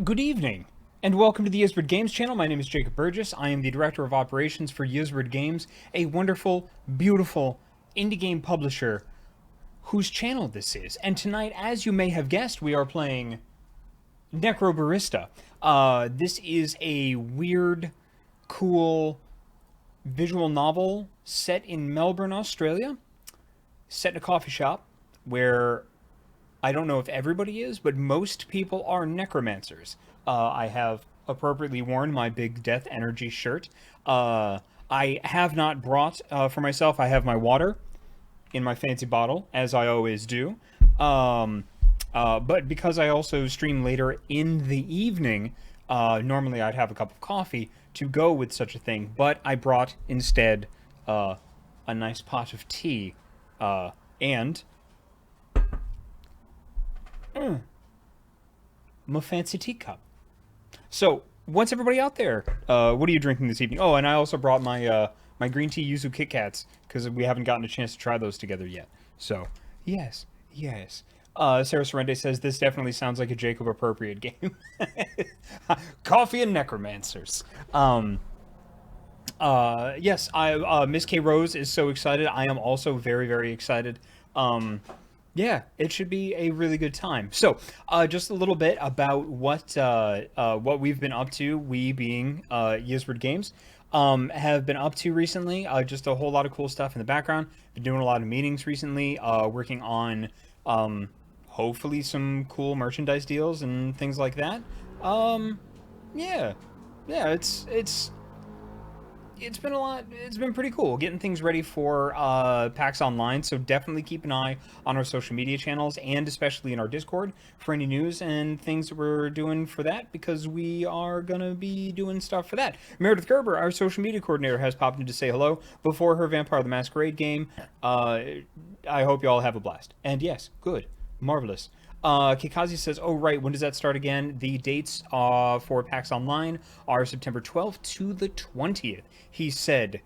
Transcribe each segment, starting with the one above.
Good evening, and welcome to the Ysbryd Games channel. My name is Jacob Burgess. I am the Director of Operations for Ysbryd Games, a wonderful, beautiful indie game publisher whose channel this is. And tonight, as you may have guessed, we are playing Necrobarista. This is a weird, cool visual novel set in Melbourne, Australia, set in a coffee shop where I don't know if everybody is, but most people are necromancers. I have appropriately worn my big death energy shirt. I have not brought for myself. I have my water in my fancy bottle, as I always do. But because I also stream later in the evening, normally I'd have a cup of coffee to go with such a thing. But I brought instead a nice pot of tea and my fancy teacup. So, what's everybody out there? What are you drinking this evening? Oh, and I also brought my green tea yuzu Kit Kats because we haven't gotten a chance to try those together yet. So, yes, yes. Sarah Sorrente says this definitely sounds like a Jacob appropriate game. Coffee and necromancers. Yes, Miss K Rose is so excited. I am also very, very excited. Yeah, it should be a really good time. So, just a little bit about what we've been up to. We being Ysbryd Games have been up to recently. Just a whole lot of cool stuff in the background. Been doing a lot of meetings recently. Working on hopefully some cool merchandise deals and things like that. Yeah, yeah. It's been a lot. It's been pretty cool getting things ready for PAX Online. So definitely keep an eye on our social media channels and especially in our Discord for any news and things that we're doing for that, because we are gonna be doing stuff for that. Meredith Gerber, our social media coordinator, has popped in to say hello before her Vampire the Masquerade game. I hope you all have a blast. And yes, good, marvelous. Kikazi says, oh, right, when does that start again? The dates for PAX Online are September 12th to the 20th. He said,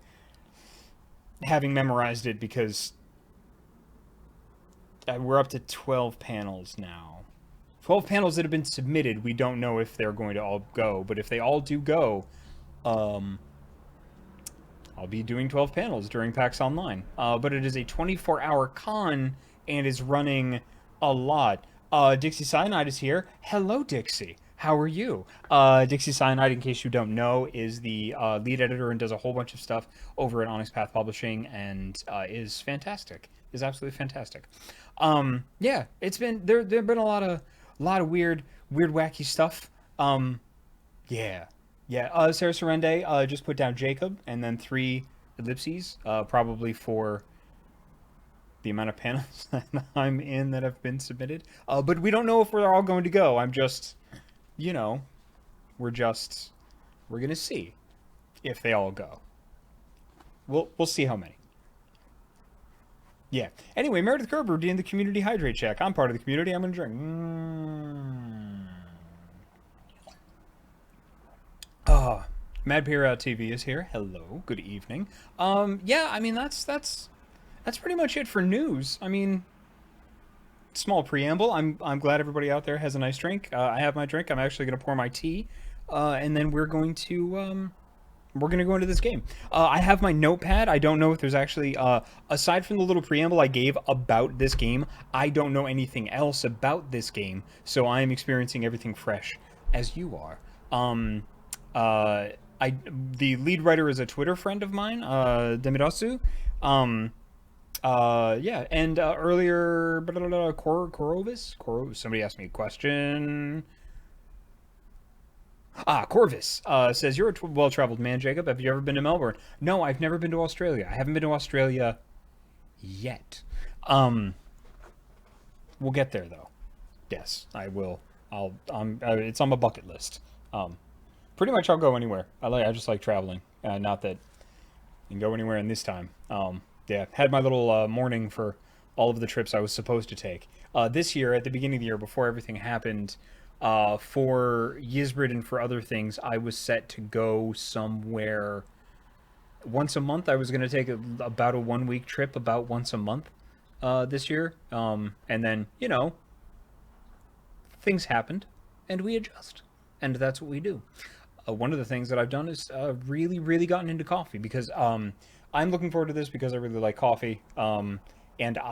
having memorized it because we're up to 12 panels now. 12 panels that have been submitted. We don't know if they're going to all go, but if they all do go, I'll be doing 12 panels during PAX Online. But it is a 24-hour con and is running a lot. Dixie Cyanide is here. Hello, Dixie. How are you? Dixie Cyanide, in case you don't know, is the lead editor and does a whole bunch of stuff over at Onyx Path Publishing, and is fantastic. Is absolutely fantastic. Yeah, it's been there've been a lot of weird, wacky stuff. Yeah, yeah. Sarah Sorrende just put down Jacob and then 3 ellipses, probably for the amount of panels that I'm in that have been submitted. But we don't know if we're all going to go. I'm just, we're gonna see if they all go. We'll see how many. Yeah. Anyway, Meredith Gerber doing the community hydrate check. I'm part of the community. I'm gonna drink. Oh, Mad Pierre TV is here. Hello. Good evening. Yeah. I mean, that's pretty much it for news. I mean, small preamble. I'm glad everybody out there has a nice drink. I have my drink. I'm actually going to pour my tea, and then we're going to go into this game. I have my notepad. I don't know if there's actually aside from the little preamble I gave about this game, I don't know anything else about this game. So I am experiencing everything fresh, as you are. The lead writer is a Twitter friend of mine, Demidasu. Yeah, and earlier, Corvus? Somebody asked me a question. Corvus says, you're a well-traveled man, Jacob. Have you ever been to Melbourne? No, I've never been to Australia. I haven't been to Australia yet. We'll get there, though. Yes, I will. It's on my bucket list. Pretty much I'll go anywhere. I just like traveling. Not that you can go anywhere in this time. Yeah, had my little morning for all of the trips I was supposed to take. This year, at the beginning of the year, before everything happened, for Ysbryd and for other things, I was set to go somewhere once a month. I was going to take about a 1-week trip about once a month this year. And then, things happened, and we adjust. and that's what we do. One of the things that I've done is really, really gotten into coffee because I'm looking forward to this because I really like coffee, and um,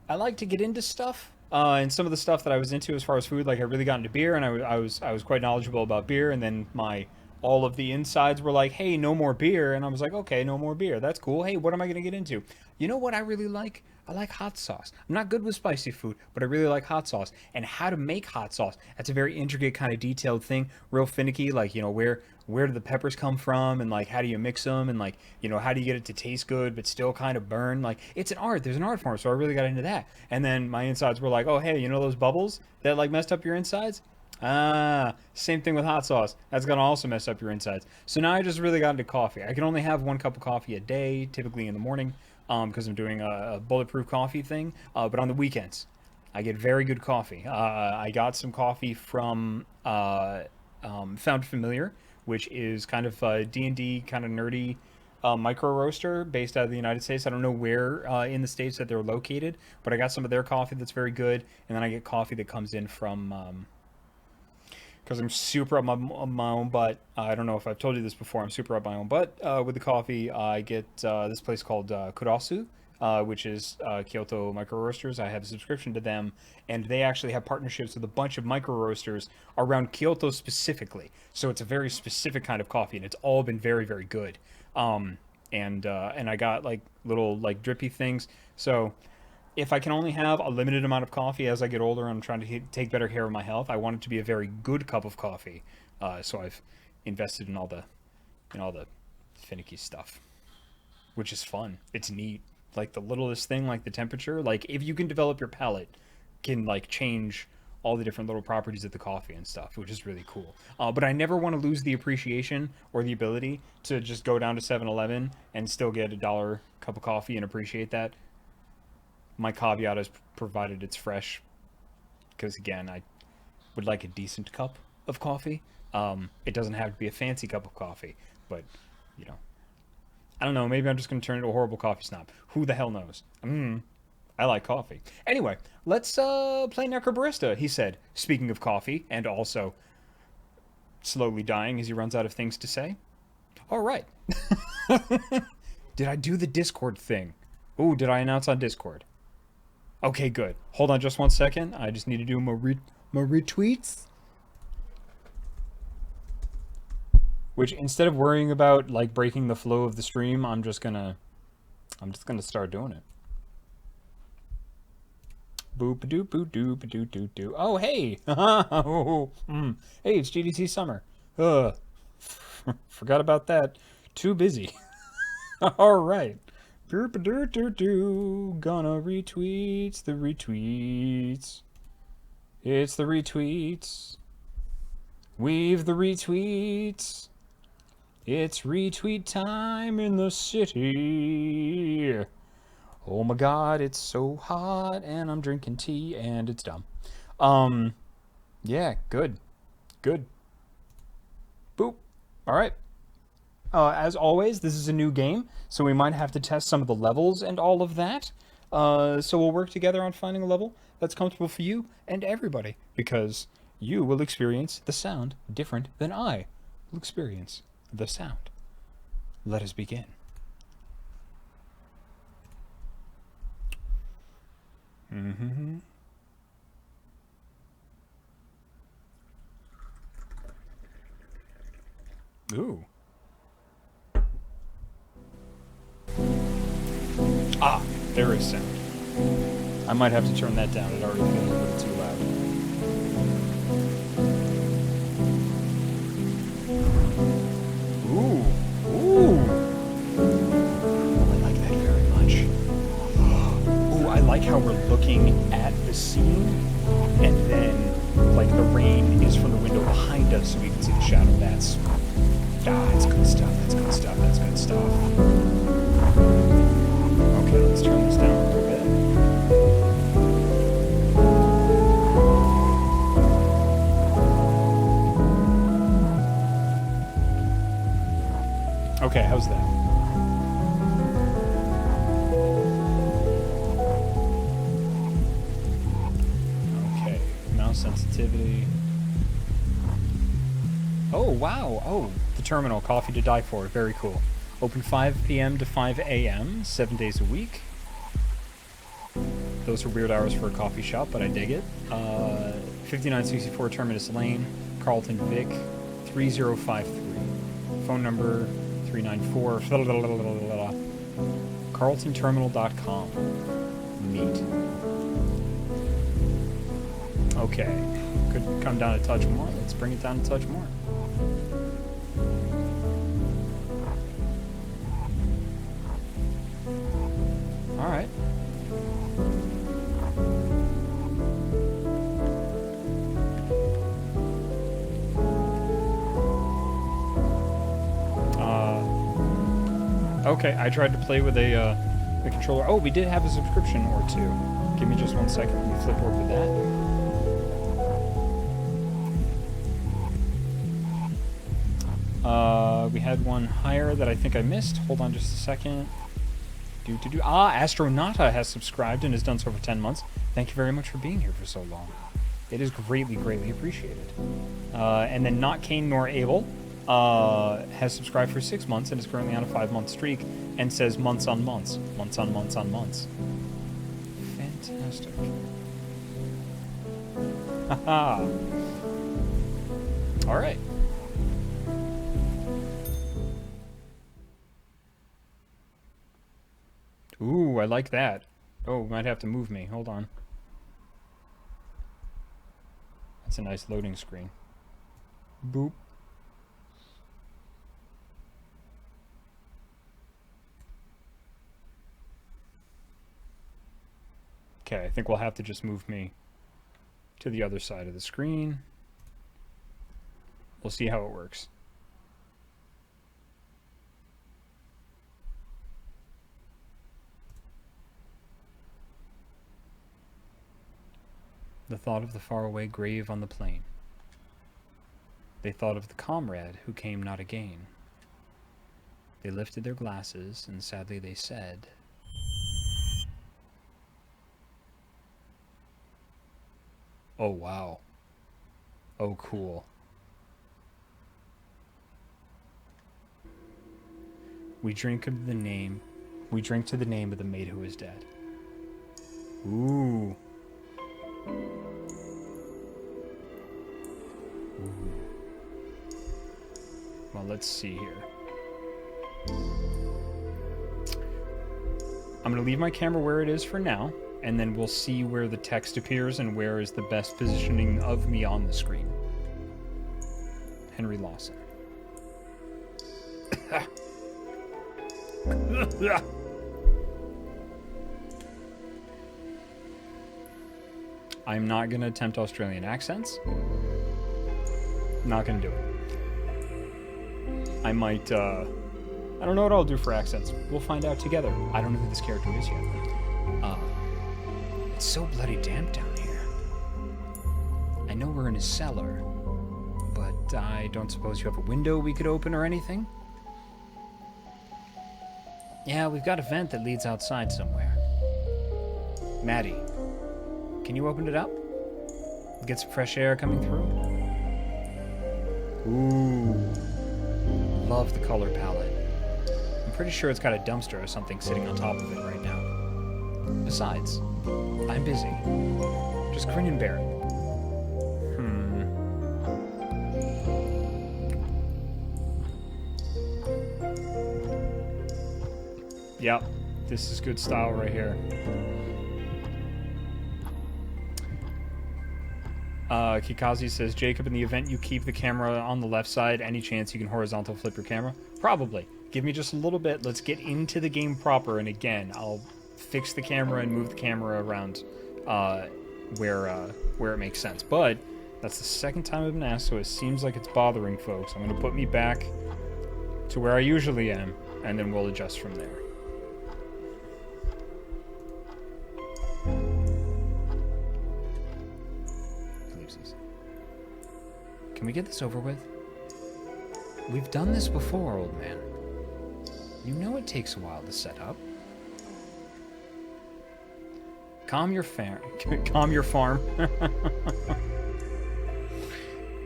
I like to get into stuff. And some of the stuff that I was into as far as food, like I really got into beer, and I was quite knowledgeable about beer. And then my all of the insides were like, "Hey, no more beer," and I was like, "Okay, no more beer. That's cool. Hey, what am I gonna get into? You know what I really like? I like hot sauce. I'm not good with spicy food, but I really like hot sauce. And how to make hot sauce. That's a very intricate kind of detailed thing, real finicky. Like where do the peppers come from, and like how do you mix them, and like how do you get it to taste good but still kind of burn. Like it's an art. There's an art form. So I really got into that. And then my insides were like, oh hey, those bubbles that like messed up your insides. Ah, same thing with hot sauce. That's gonna also mess up your insides. So now I just really got into coffee. I can only have 1 cup of coffee a day, typically in the morning, because I'm doing a bulletproof coffee thing. But on the weekends, I get very good coffee. I got some coffee from Found Familiar, which is kind of a D&D kind of nerdy micro roaster based out of the United States. I don't know where in the States that they're located, but I got some of their coffee that's very good. And then I get coffee that comes in from because I'm super up my own butt. I don't know if I've told you this before. I'm super up my own butt with the coffee. I get this place called Kurasu, which is Kyoto Micro Roasters. I have a subscription to them, and they actually have partnerships with a bunch of micro roasters around Kyoto specifically. So it's a very specific kind of coffee, and it's all been very, very good. And I got like little like drippy things. So if I can only have a limited amount of coffee as I get older, and I'm trying to take better care of my health. I want it to be a very good cup of coffee. So I've invested in all the finicky stuff, which is fun. It's neat. Like the littlest thing, like the temperature. Like if you can develop your palate, can like change all the different little properties of the coffee and stuff, which is really cool. But I never want to lose the appreciation or the ability to just go down to 7-Eleven and still get $1 cup of coffee and appreciate that. My caveat is provided it's fresh, because again, I would like a decent cup of coffee. It doesn't have to be a fancy cup of coffee, but you know, I don't know. Maybe I'm just going to turn into a horrible coffee snob. Who the hell knows? I like coffee. Anyway, let's play Necrobarista, he said, speaking of coffee, and also slowly dying as he runs out of things to say. All right. Did I do the Discord thing? Ooh, did I announce on Discord? Okay, good. Hold on just 1 second. I just need to do my retweets. Which, instead of worrying about like breaking the flow of the stream, I'm just gonna start doing it. Boop doop boop doop doop doop doop. Oh hey, hey, it's GDC summer. Forgot about that. Too busy. All right. Gonna retweets the retweets. It's the retweets. Weave the retweets. It's retweet time in the city. Oh my god, it's so hot, and I'm drinking tea, and it's dumb. Yeah, good. Good. Boop. Alright. As always, this is a new game, so we might have to test some of the levels and all of that. So we'll work together on finding a level that's comfortable for you and everybody, because you will experience the sound different than I will experience the sound. Let us begin. Ooh. Ah, there is sound. I might have to turn that down. It already feels a little too loud. Ooh. Ooh. Oh, I like that very much. Ooh, I like how we're looking at the scene, and then, like, the rain is from the window behind us, so we can see the shadow. That's good stuff. That's good stuff. That's good stuff. Okay, let's turn this down a little bit. Okay, how's that? activity. Oh, wow. Oh, the terminal. Coffee to die for. Very cool. Open 5 p.m. to 5 a.m. 7 days a week. Those are weird hours for a coffee shop, but I dig it. 5964 Terminus Lane, Carlton Vic, 3053. Phone number 394. CarltonTerminal.com. Neat. Okay. Could come down a touch more. Let's bring it down a touch more. Alright. Okay, I tried to play with a controller. Oh, we did have a subscription or two. Give me just 1 second. Let me flip over to that. We had one higher that I think I missed. Hold on just a second. Astronauta has subscribed and has done so for 10 months. Thank you very much for being here for so long. It is greatly, greatly appreciated. And then Not Kane Nor Abel has subscribed for 6 months and is currently on a 5-month streak and says months on months. Months on months on months. Fantastic. Haha. Alright. Ooh, I like that. Oh, might have to move me. Hold on. That's a nice loading screen. Boop. Okay, I think we'll have to just move me to the other side of the screen. We'll see how it works. The thought of the faraway grave on the plain. They thought of the comrade who came not again. They lifted their glasses, and sadly they said, "Oh, wow. Oh, cool." We drink to the name of the mate who is dead. Ooh. Ooh. Well, let's see here. I'm going to leave my camera where it is for now, and then we'll see where the text appears and where is the best positioning of me on the screen. Henry Lawson. I'm not going to attempt Australian accents. Not going to do it. I might, I don't know what I'll do for accents. We'll find out together. I don't know who this character is yet. It's so bloody damp down here. I know we're in a cellar, but I don't suppose you have a window we could open or anything? Yeah, we've got a vent that leads outside somewhere. Maddie, can you open it up? Get some fresh air coming through? Ooh. Love the color palette. I'm pretty sure it's got a dumpster or something sitting on top of it right now. Besides, I'm busy. Just grin and bear it. Yep, this is good style right here. Kikazi says, Jacob, in the event you keep the camera on the left side, any chance you can horizontal flip your camera? Probably. Give me just a little bit. Let's get into the game proper, and again, I'll fix the camera and move the camera around where it makes sense. But that's the second time I've been asked, so it seems like it's bothering folks. I'm going to put me back to where I usually am, and then we'll adjust from there. Can we get this over with? We've done this before, old man. You know it takes a while to set up. Calm your farm.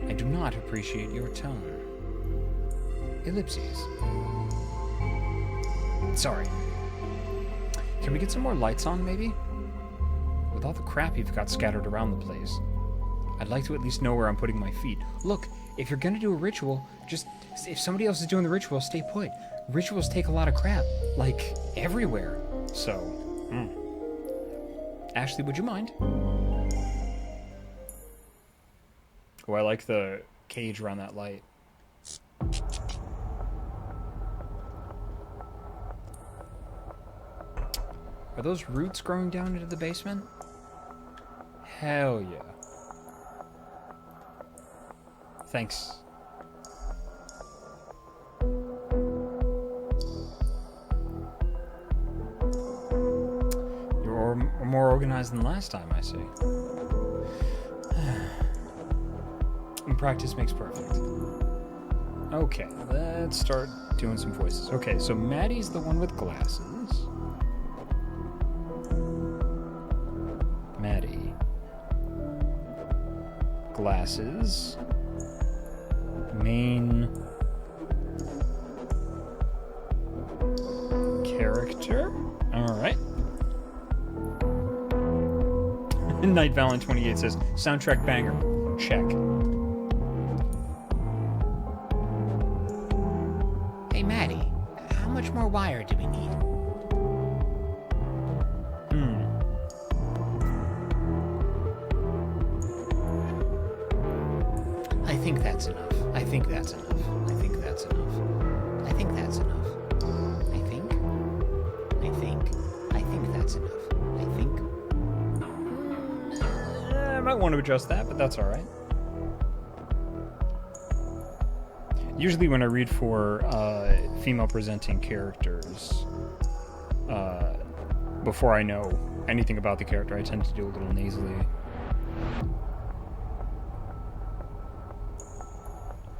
I do not appreciate your tone. Ellipses. Sorry. Can we get some more lights on, maybe? With all the crap you've got scattered around the place, I'd like to at least know where I'm putting my feet. Look, if you're gonna do a ritual, just... If somebody else is doing the ritual, stay put. Rituals take a lot of crap. Like, everywhere. So, Ashley, would you mind? Oh, I like the cage around that light. Are those roots growing down into the basement? Hell yeah. Thanks. You're more organized than last time, I see. And practice makes perfect. Okay, let's start doing some voices. Okay, so Maddie's the one with glasses. Maddie. Glasses. Main character. Alright. Night Valen 28 says, soundtrack banger. Check. Hey, Maddie, how much more wire do we need? I think that's enough. I think that's enough. I think that's enough. I think that's enough. I think that's enough. I think. I might want to adjust that, but that's alright. Usually when I read for female presenting characters, before I know anything about the character, I tend to do a little nasally.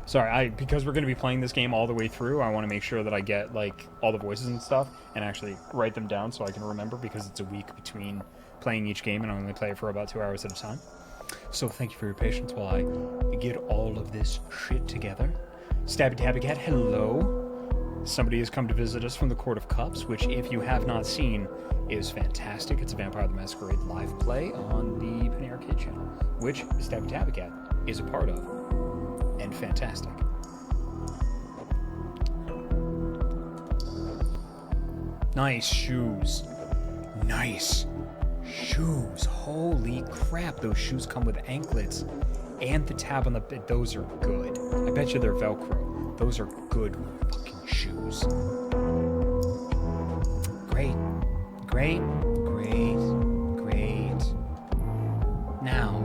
Sorry, because we're going to be playing this game all the way through, I want to make sure that I get, like, all the voices and stuff, and actually write them down so I can remember, because it's a week between playing each game, and I only play it for about 2 hours at a time. So thank you for your patience while I get all of this shit together. Stabby Tabby Cat, hello. Somebody has come to visit us from the Court of Cups, which, if you have not seen, is fantastic. It's a Vampire the Masquerade live play on the Penny Arcade channel, which Stabby Tabby Cat is a part of. And fantastic. Nice shoes. Nice shoes. Holy crap, those shoes come with anklets and the tab on the bed. Those are good. I bet you they're Velcro. Those are good fucking shoes. Great. Great. Great. Great. Now.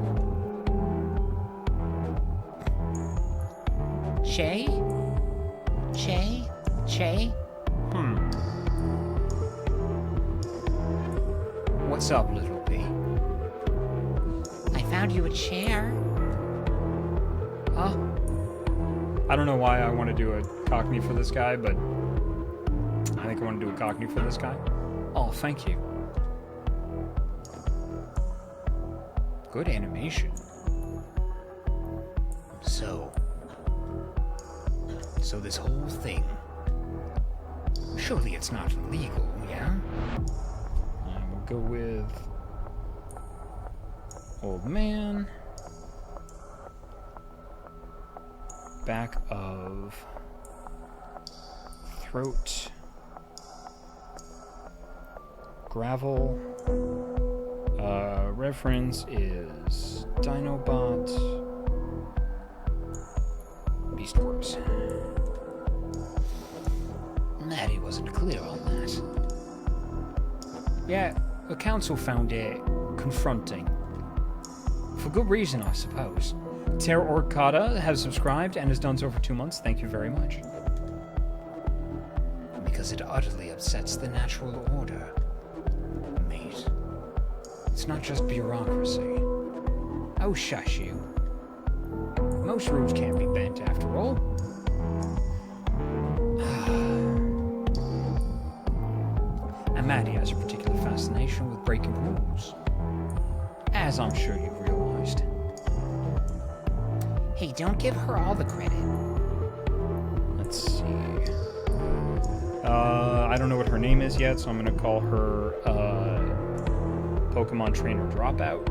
Che? Che? Che? What's up, little B? I found you a chair. Huh? I don't know why I want to do a Cockney for this guy, but I think I want to do a Cockney for this guy. Oh, thank you. Good animation. So this whole thing, surely it's not illegal, yeah? And we'll go with old man. Back of throat. Gravel. Reference is Dinobot. Beastworks. Maddie wasn't clear on that. Yeah, the council found it confronting. For good reason, I suppose. Terra Orcata has subscribed and has done so for 2 months. Thank you very much. Because it utterly upsets the natural order, mate. It's not just bureaucracy. Oh, shush you. Most rules can't be bent, after all. And Maddie has a particular fascination with breaking rules. As I'm sure you've realized. Hey, don't give her all the credit. Let's see. I don't know what her name is yet, so I'm gonna call her Pokemon Trainer Dropout.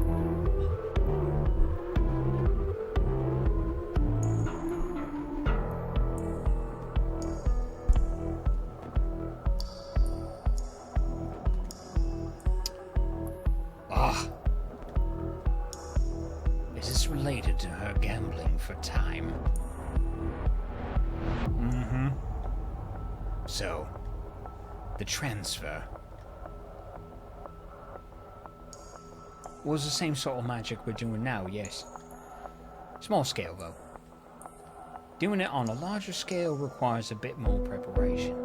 Ah. Is this related to her gambling for time? Mm-hmm. So, the transfer was the same sort of magic we're doing now, yes. Small scale, though. Doing it on a larger scale requires a bit more preparation.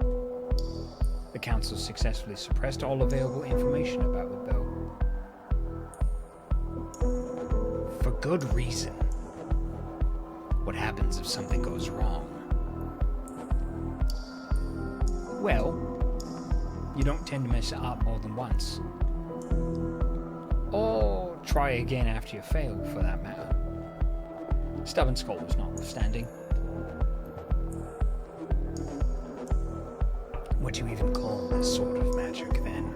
The council successfully suppressed all available information about it, though. For good reason. What happens if something goes wrong? Well, you don't tend to mess it up more than once. Or try again after you fail, for that matter. Stubborn scholars notwithstanding. What do you even call this sort of magic, then?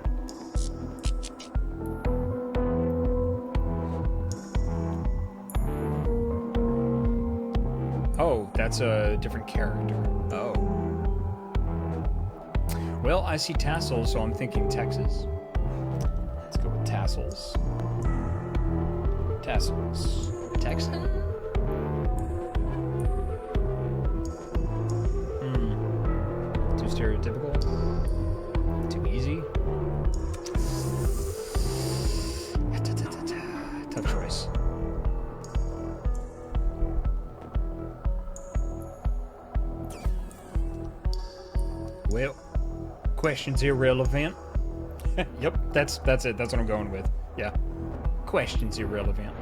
Oh, that's a different character. Oh. Well, I see tassels, so I'm thinking Texas. Let's go with tassels. Tassels. Texan? Too stereotypical? Too easy? Tough choice. Well, question's irrelevant. Yep, that's it. That's what I'm going with. Yeah. Question's irrelevant.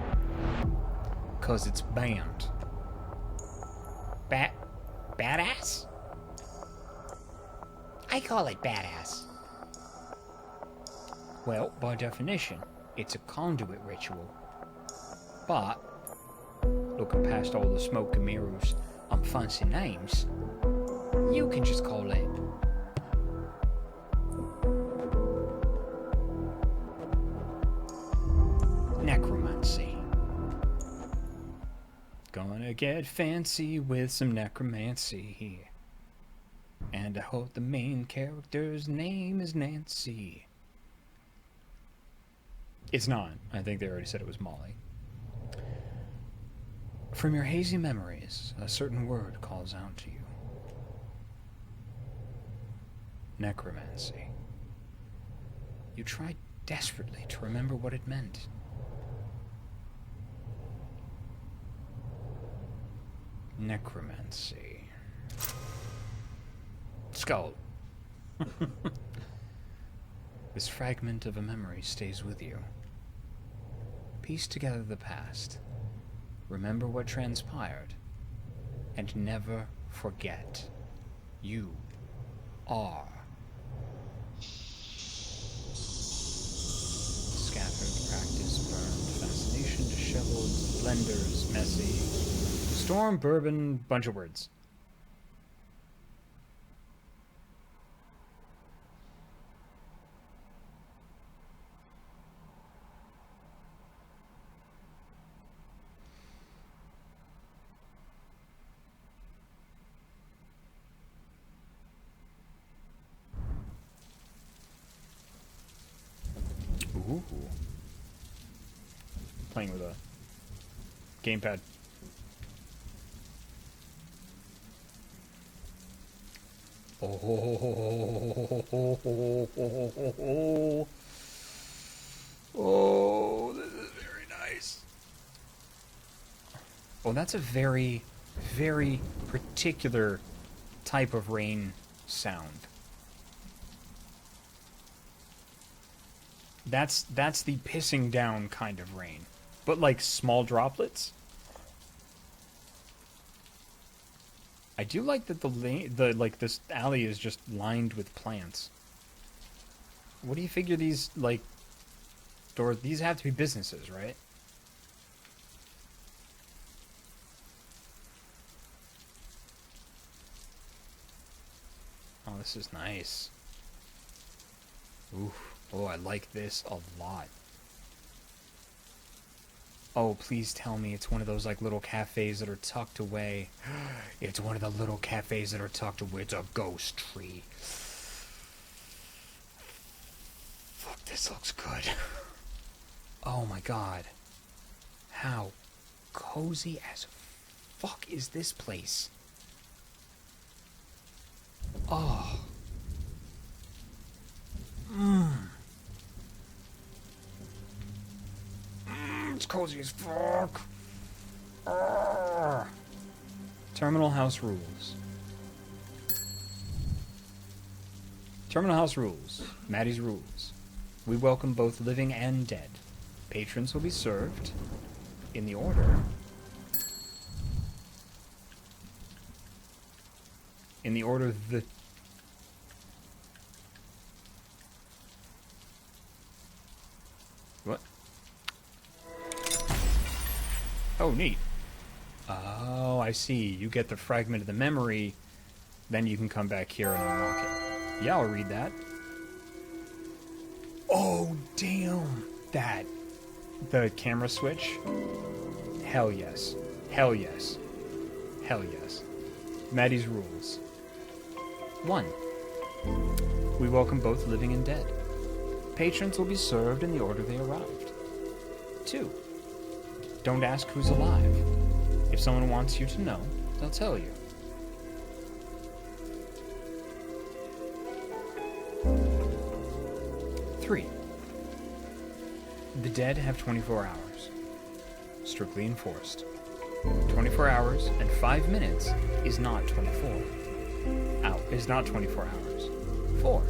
'Cause it's banned. Badass? I call it badass. Well, by definition, it's a conduit ritual. But, looking past all the smoke and mirrors and fancy names, you can just call it necromancy. Gonna get fancy with some necromancy here. And I hope the main character's name is Nancy. It's not. I think they already said it was Molly. From your hazy memories, a certain word calls out to you. Necromancy. You tried desperately to remember what it meant. Necromancy. Skull. This fragment of a memory stays with you. Piece together the past. Remember what transpired. And never forget. You are. Scattered, practice, burned, fascination, disheveled, blenders, messy. Storm, bourbon, bunch of words. Ooh. Playing with a gamepad. Oh, this is very nice. Oh, that's a very, very particular type of rain sound. That's the pissing down kind of rain, but like small droplets. I do like that this alley is just lined with plants. What do you figure these doors? These have to be businesses, right? this is nice. Ooh, oh, I like this a lot. Oh, please tell me it's one of those like little cafes that are tucked away. It's one of the little cafes that are tucked away. It's a ghost tree. Fuck, this looks good. Oh my god. How cozy as fuck is this place? Oh. It's cozy as fuck. Terminal house rules. Terminal house rules. Maddie's rules. We welcome both living and dead. Patrons will be served in the order. In the order the... What? Oh, neat. Oh, I see. You get the fragment of the memory, then you can come back here and unlock it. Yeah, I'll read that. Oh, damn. That. The camera switch? Hell yes. Hell yes. Hell yes. Maddie's rules. 1. We welcome both living and dead. Patrons will be served in the order they arrived. 2. Don't ask who's alive. If someone wants you to know, they'll tell you. 3. The dead have 24 hours. Strictly enforced. 24 hours and 5 minutes is not 24. Is not 24 hours. 4.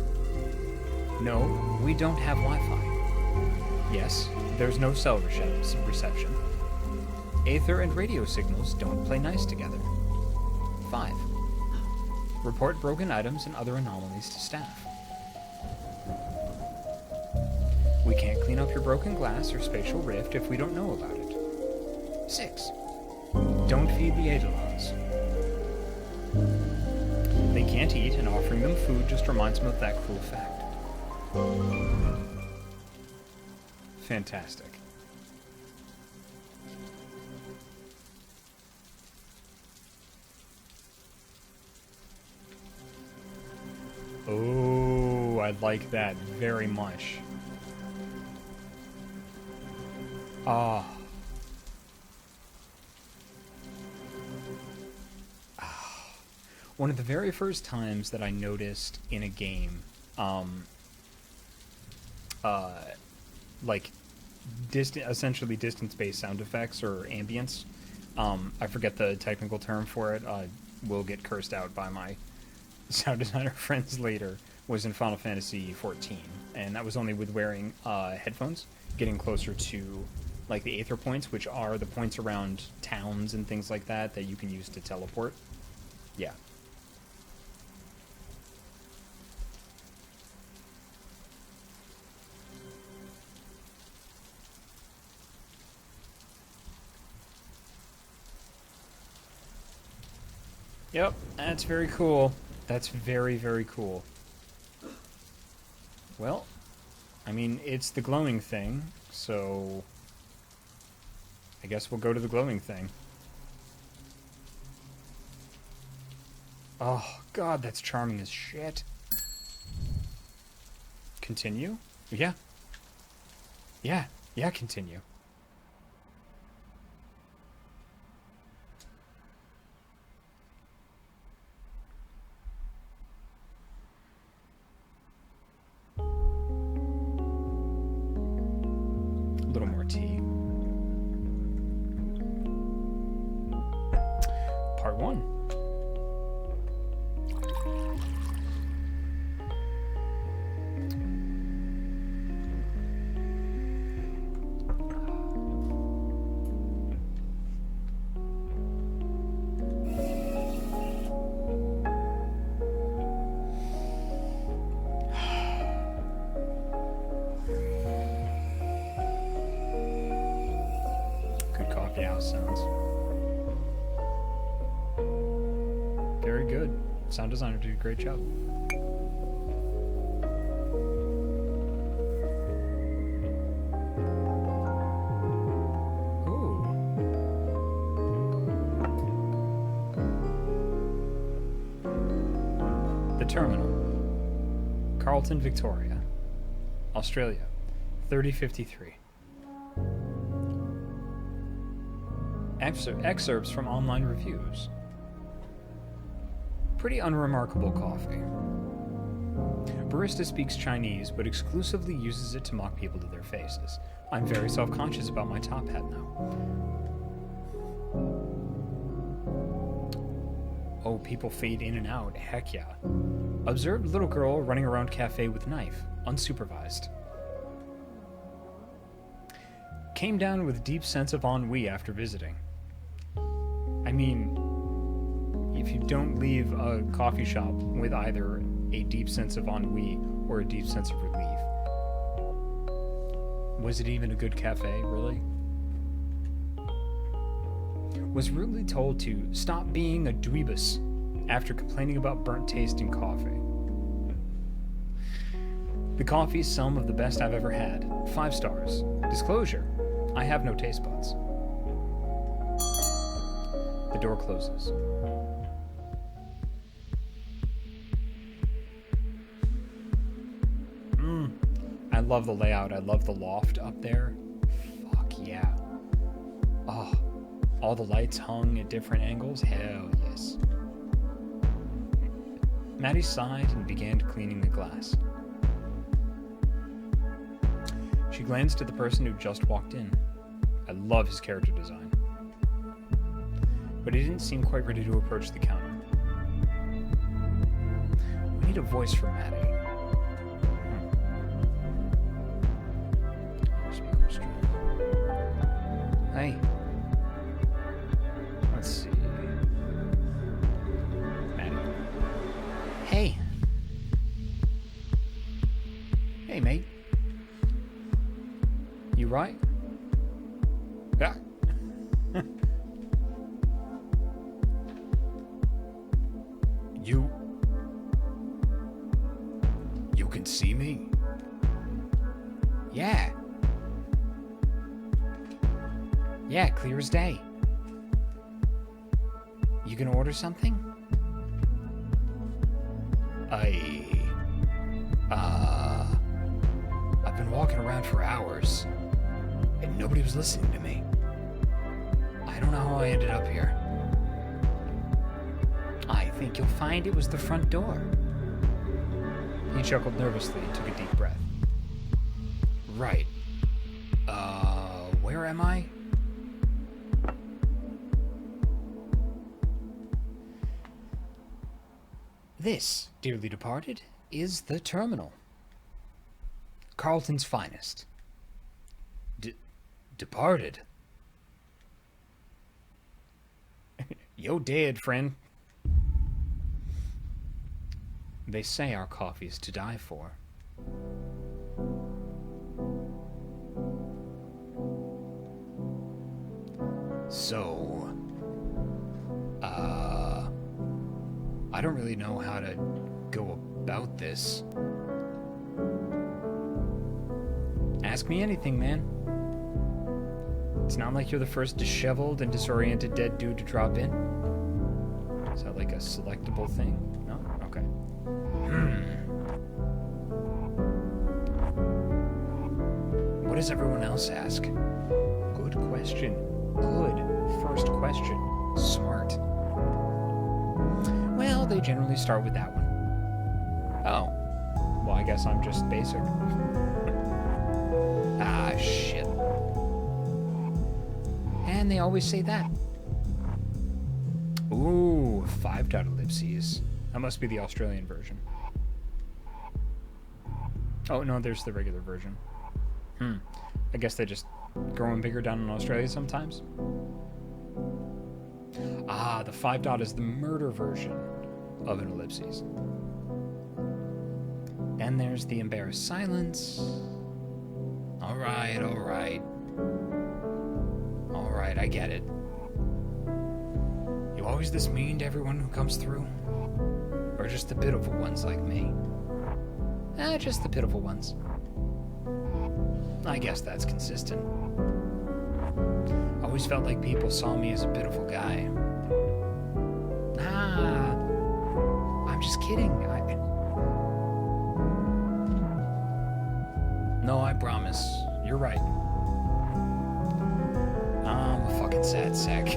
No, we don't have Wi-Fi. Yes, there's no cell reception. Aether and radio signals don't play nice together. 5. Report broken items and other anomalies to staff. We can't clean up your broken glass or spatial rift if we don't know about it. 6. Don't feed the Eidolons. They can't eat, and offering them food just reminds them of that cruel fact. Fantastic. Oh, I like that very much. Ah. One of the very first times that I noticed in a game, like essentially distance-based sound effects or ambience. I forget the technical term for it. Will get cursed out by my sound designer friends later. Was in Final Fantasy XIV, and that was only with wearing headphones, getting closer to like the Aether points, which are the points around towns and things like that that you can use to teleport. Yeah. Yep, that's very cool. That's very, very cool. Well, I mean, it's the glowing thing, so I guess we'll go to the glowing thing. Oh, God, that's charming as shit. Continue? Yeah. Yeah, continue. A little more tea. Part 1. Good coffee house sounds. Very good. Sound designer did a great job. The Terminal. Carlton, Victoria. Australia. 3053. Excerpts from online reviews. Pretty unremarkable coffee. Barista speaks Chinese, but exclusively uses it to mock people to their faces. I'm very self-conscious about my top hat now. Oh, people fade in and out. Heck yeah. Observed little girl running around cafe with knife, unsupervised. Came down with deep sense of ennui after visiting. I mean, if you don't leave a coffee shop with either a deep sense of ennui or a deep sense of relief, was it even a good cafe, really? Was rudely told to stop being a dweebus after complaining about burnt taste in coffee. The coffee is some of the best I've ever had. 5 stars. Disclosure, I have no taste buds. The door closes. I love the layout. I love the loft up there. Fuck yeah. Oh, all the lights hung at different angles. Hell yes. Maddie sighed and began cleaning the glass. She glanced at the person who just walked in. I love his character design. But he didn't seem quite ready to approach the counter. We need a voice for Maddie. Hey. Let's see. Maddie. Hey. Hey, mate. You right? Yeah. You can see me? Yeah. Yeah, clear as day. You gonna order something? I've been walking around for hours, and nobody was listening to me. I don't know how I ended up here. I think you'll find it was the front door. He chuckled nervously and took a deep breath. Right. Where am I? This, dearly departed, is the Terminal. Carlton's finest. Departed? Yo dead, friend. They say our coffee's to die for. So, I don't really know how to go about this. Ask me anything, man. It's not like you're the first disheveled and disoriented dead dude to drop in. Is that like a selectable thing? No? Okay. What does everyone else ask? Good question. Good first question. Smart. Well, they generally start with that one. Oh. Well, I guess I'm just basic. Ah, shit. And they always say that. Ooh, 5 ellipses. That must be the Australian version. Oh, no, there's the regular version. I guess they just growing bigger down in Australia sometimes. Ah, the 5 dot is the murder version of an ellipses. Then there's the embarrassed silence. All right, I get it. You always this mean to everyone who comes through? Or just the pitiful ones like me? Just the pitiful ones. I guess that's consistent. Always felt like people saw me as a pitiful guy. I'm just kidding. right. I'm a fucking sad sack.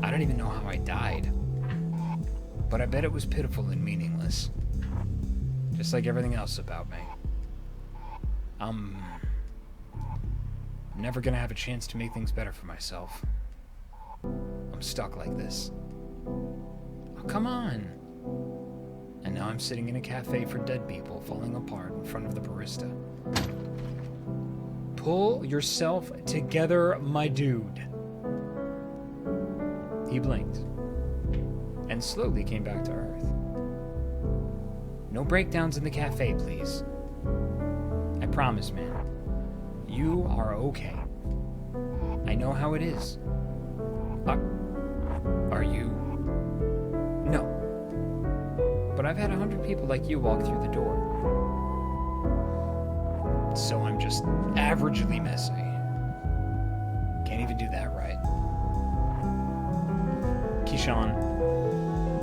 I don't even know how I died. But I bet it was pitiful and meaningless. Just like everything else about me. I'm never gonna have a chance to make things better for myself. I'm stuck like this. Oh, come on. And now I'm sitting in a cafe for dead people, falling apart in front of the barista. Pull yourself together, my dude. He blinked and slowly came back to Earth. No breakdowns in the cafe, please. I promise, man. You are okay. I know how it is. Are you? No. But I've had 100 people like you walk through the door. So I'm just averagely messy. Can't even do that right. Keyshawn,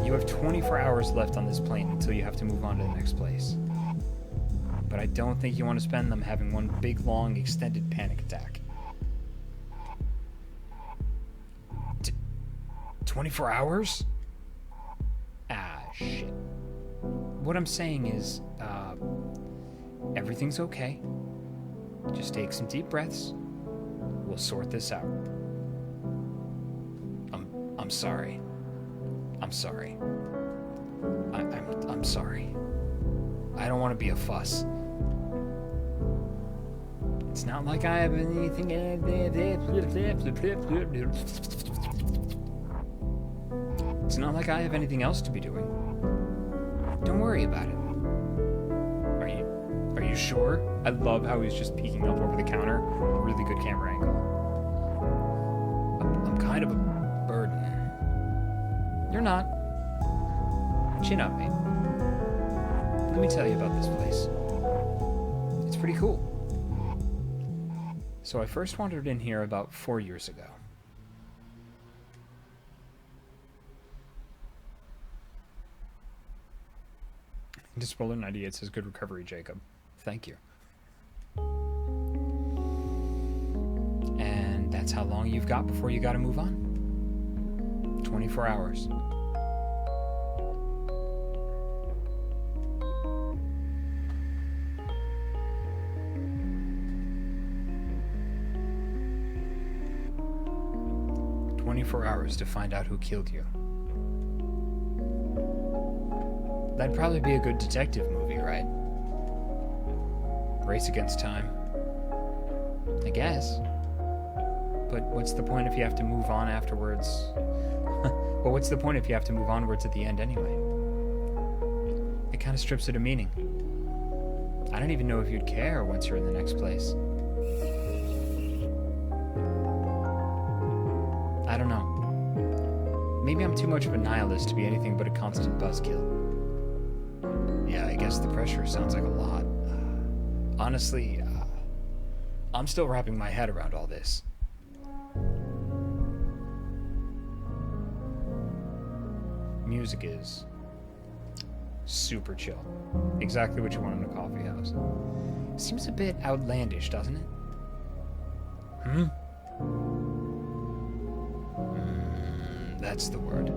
you have 24 hours left on this plane until you have to move on to the next place. But I don't think you want to spend them having one big, long, extended panic attack. 24 hours? Ah, shit. What I'm saying is, everything's okay. Just take some deep breaths. We'll sort this out. I'm sorry. I'm sorry. I'm sorry. I don't want to be a fuss. It's not like I have anything. It's not like I have anything else to be doing. Don't worry about it. Are you sure? I love how he's just peeking up over the counter. Really good camera angle. I'm kind of a burden. You're not. Chin up, mate. Let me tell you about this place. It's pretty cool. So I first wandered in here about 4 years ago. Just roll an idea. It says good recovery, Jacob. Thank you. And that's how long you've got before you gotta move on? 24 hours. $24 to find out who killed you. That'd probably be a good detective movie, right? Race against time. I guess. But what's the point if you have to move on afterwards? Well, what's the point if you have to move onwards at the end anyway? It kind of strips it of meaning. I don't even know if you'd care once you're in the next place. I don't know. Maybe I'm too much of a nihilist to be anything but a constant buzzkill. Yeah, I guess the pressure sounds like a lot. Honestly, I'm still wrapping my head around all this. Music is super chill. Exactly what you want in a coffee house. Seems a bit outlandish, doesn't it? That's the word.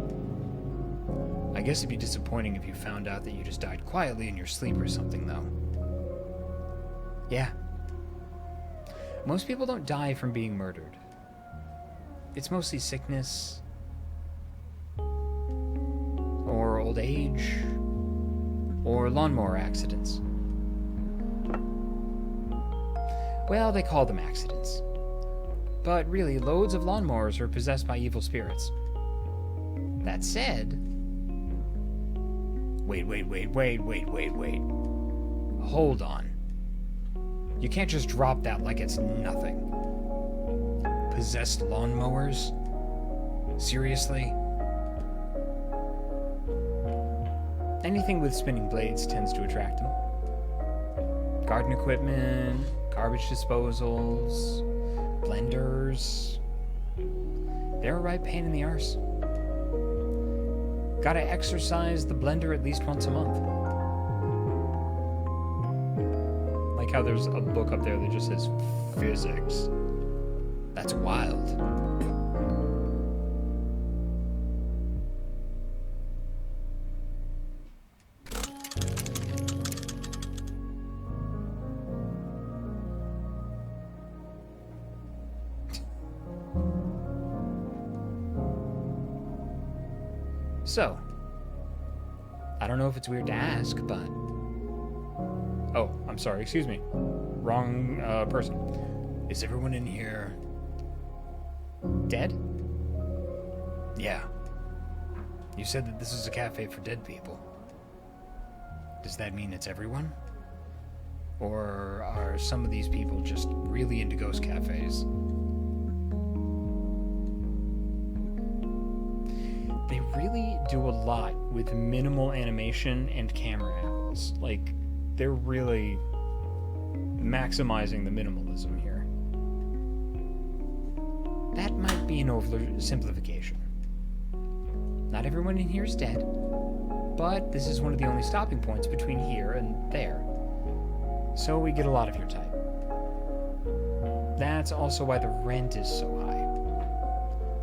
I guess it'd be disappointing if you found out that you just died quietly in your sleep or something, though. Yeah. Most people don't die from being murdered. It's mostly sickness, or old age, or lawnmower accidents. Well, they call them accidents. But really, loads of lawnmowers are possessed by evil spirits. That said... Wait. Hold on. You can't just drop that like it's nothing. Possessed lawnmowers? Seriously? Anything with spinning blades tends to attract them. Garden equipment, garbage disposals, blenders. They're a right pain in the arse. Gotta exercise the blender at least once a month. Like how there's a book up there that just says physics. That's wild. So, I don't know if it's weird to ask, but... Oh, I'm sorry, excuse me. Wrong person. Is everyone in here dead? Yeah. You said that this is a cafe for dead people. Does that mean it's everyone? Or are some of these people just really into ghost cafes? They really do a lot with minimal animation and camera angles. Like, they're really maximizing the minimalism here. That might be an oversimplification. Not everyone in here is dead, but this is one of the only stopping points between here and there. So we get a lot of your type. That's also why the rent is so high.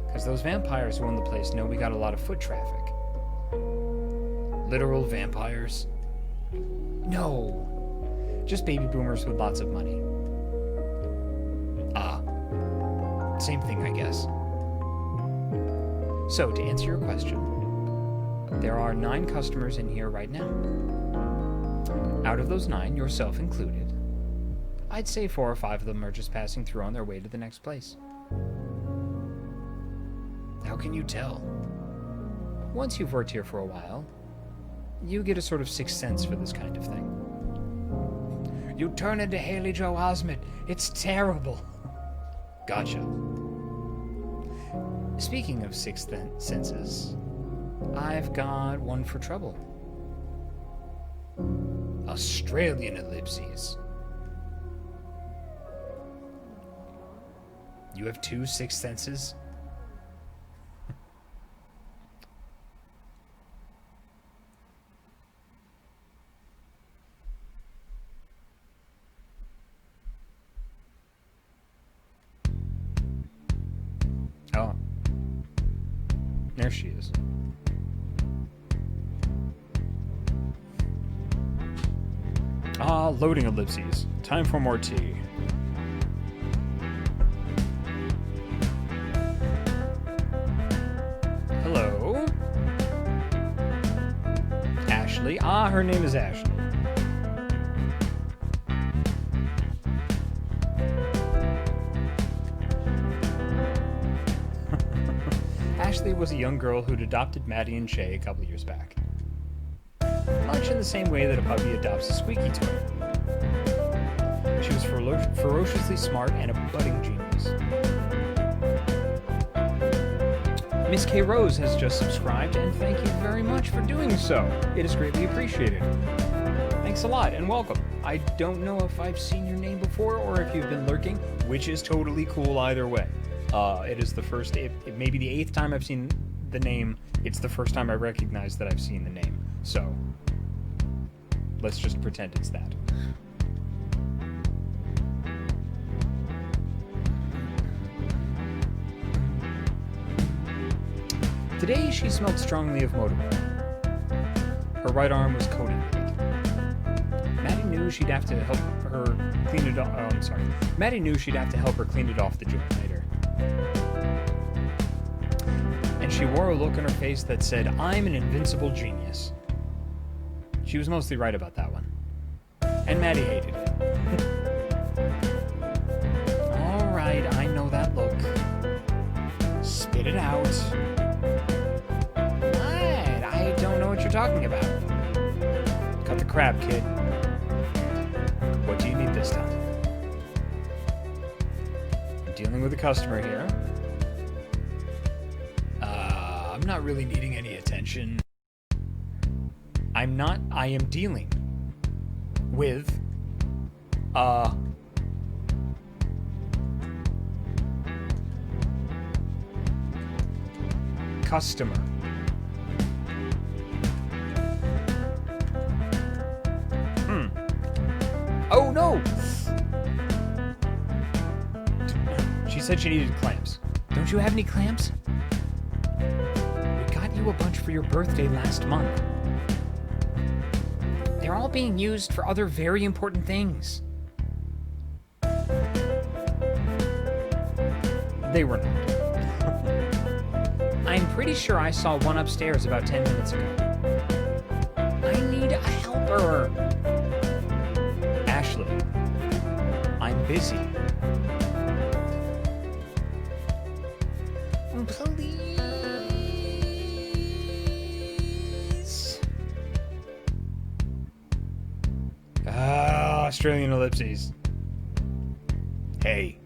Because those vampires who own the place know we got a lot of foot traffic. Literal vampires? No. Just baby boomers with lots of money. Same thing, I guess. So, to answer your question, there are 9 customers in here right now. Out of those 9, yourself included, I'd say 4 or 5 of them are just passing through on their way to the next place. How can you tell? Once you've worked here for a while, you get a sort of sixth sense for this kind of thing. You turn into Haley Joe Osment. It's terrible. Gotcha. Speaking of sixth senses, I've got one for trouble. Australian ellipses. You have 2 sixth senses? Oh. There she is. Loading ellipses. Time for more tea. Hello? Ashley. Her name is Ashley. Ashley was a young girl who'd adopted Maddie and Shay a couple years back. Much in the same way that a puppy adopts a squeaky toy. She was ferociously smart and a budding genius. Miss K. Rose has just subscribed, and thank you very much for doing so. It is greatly appreciated. Thanks a lot, and welcome. I don't know if I've seen your name before, or if you've been lurking, which is totally cool either way. It is the first, it may be the 8th time I've seen the name. It's the first time I recognize that I've seen the name. So, let's just pretend it's that. Today, she smelled strongly of motor oil. Her right arm was coated with it. Maddie knew she'd have to help her clean it off. Maddie knew she'd have to help her clean it off the joint later. And she wore a look on her face that said, "I'm an invincible genius." She was mostly right about that one. And Maddie hated it. Alright, I know that look. Spit it out. What? I don't know what you're talking about. Cut the crap, kid. What do you need this time? I'm dealing with a customer here. I'm not really needing any attention. I am dealing with customer. Oh no! said she needed clamps. Don't you have any clamps? We got you a bunch for your birthday last month. They're all being used for other very important things. They were not. I'm pretty sure I saw one upstairs about 10 minutes ago. I need a helper. Ashley, I'm busy. Please. Australian ellipses. Hey,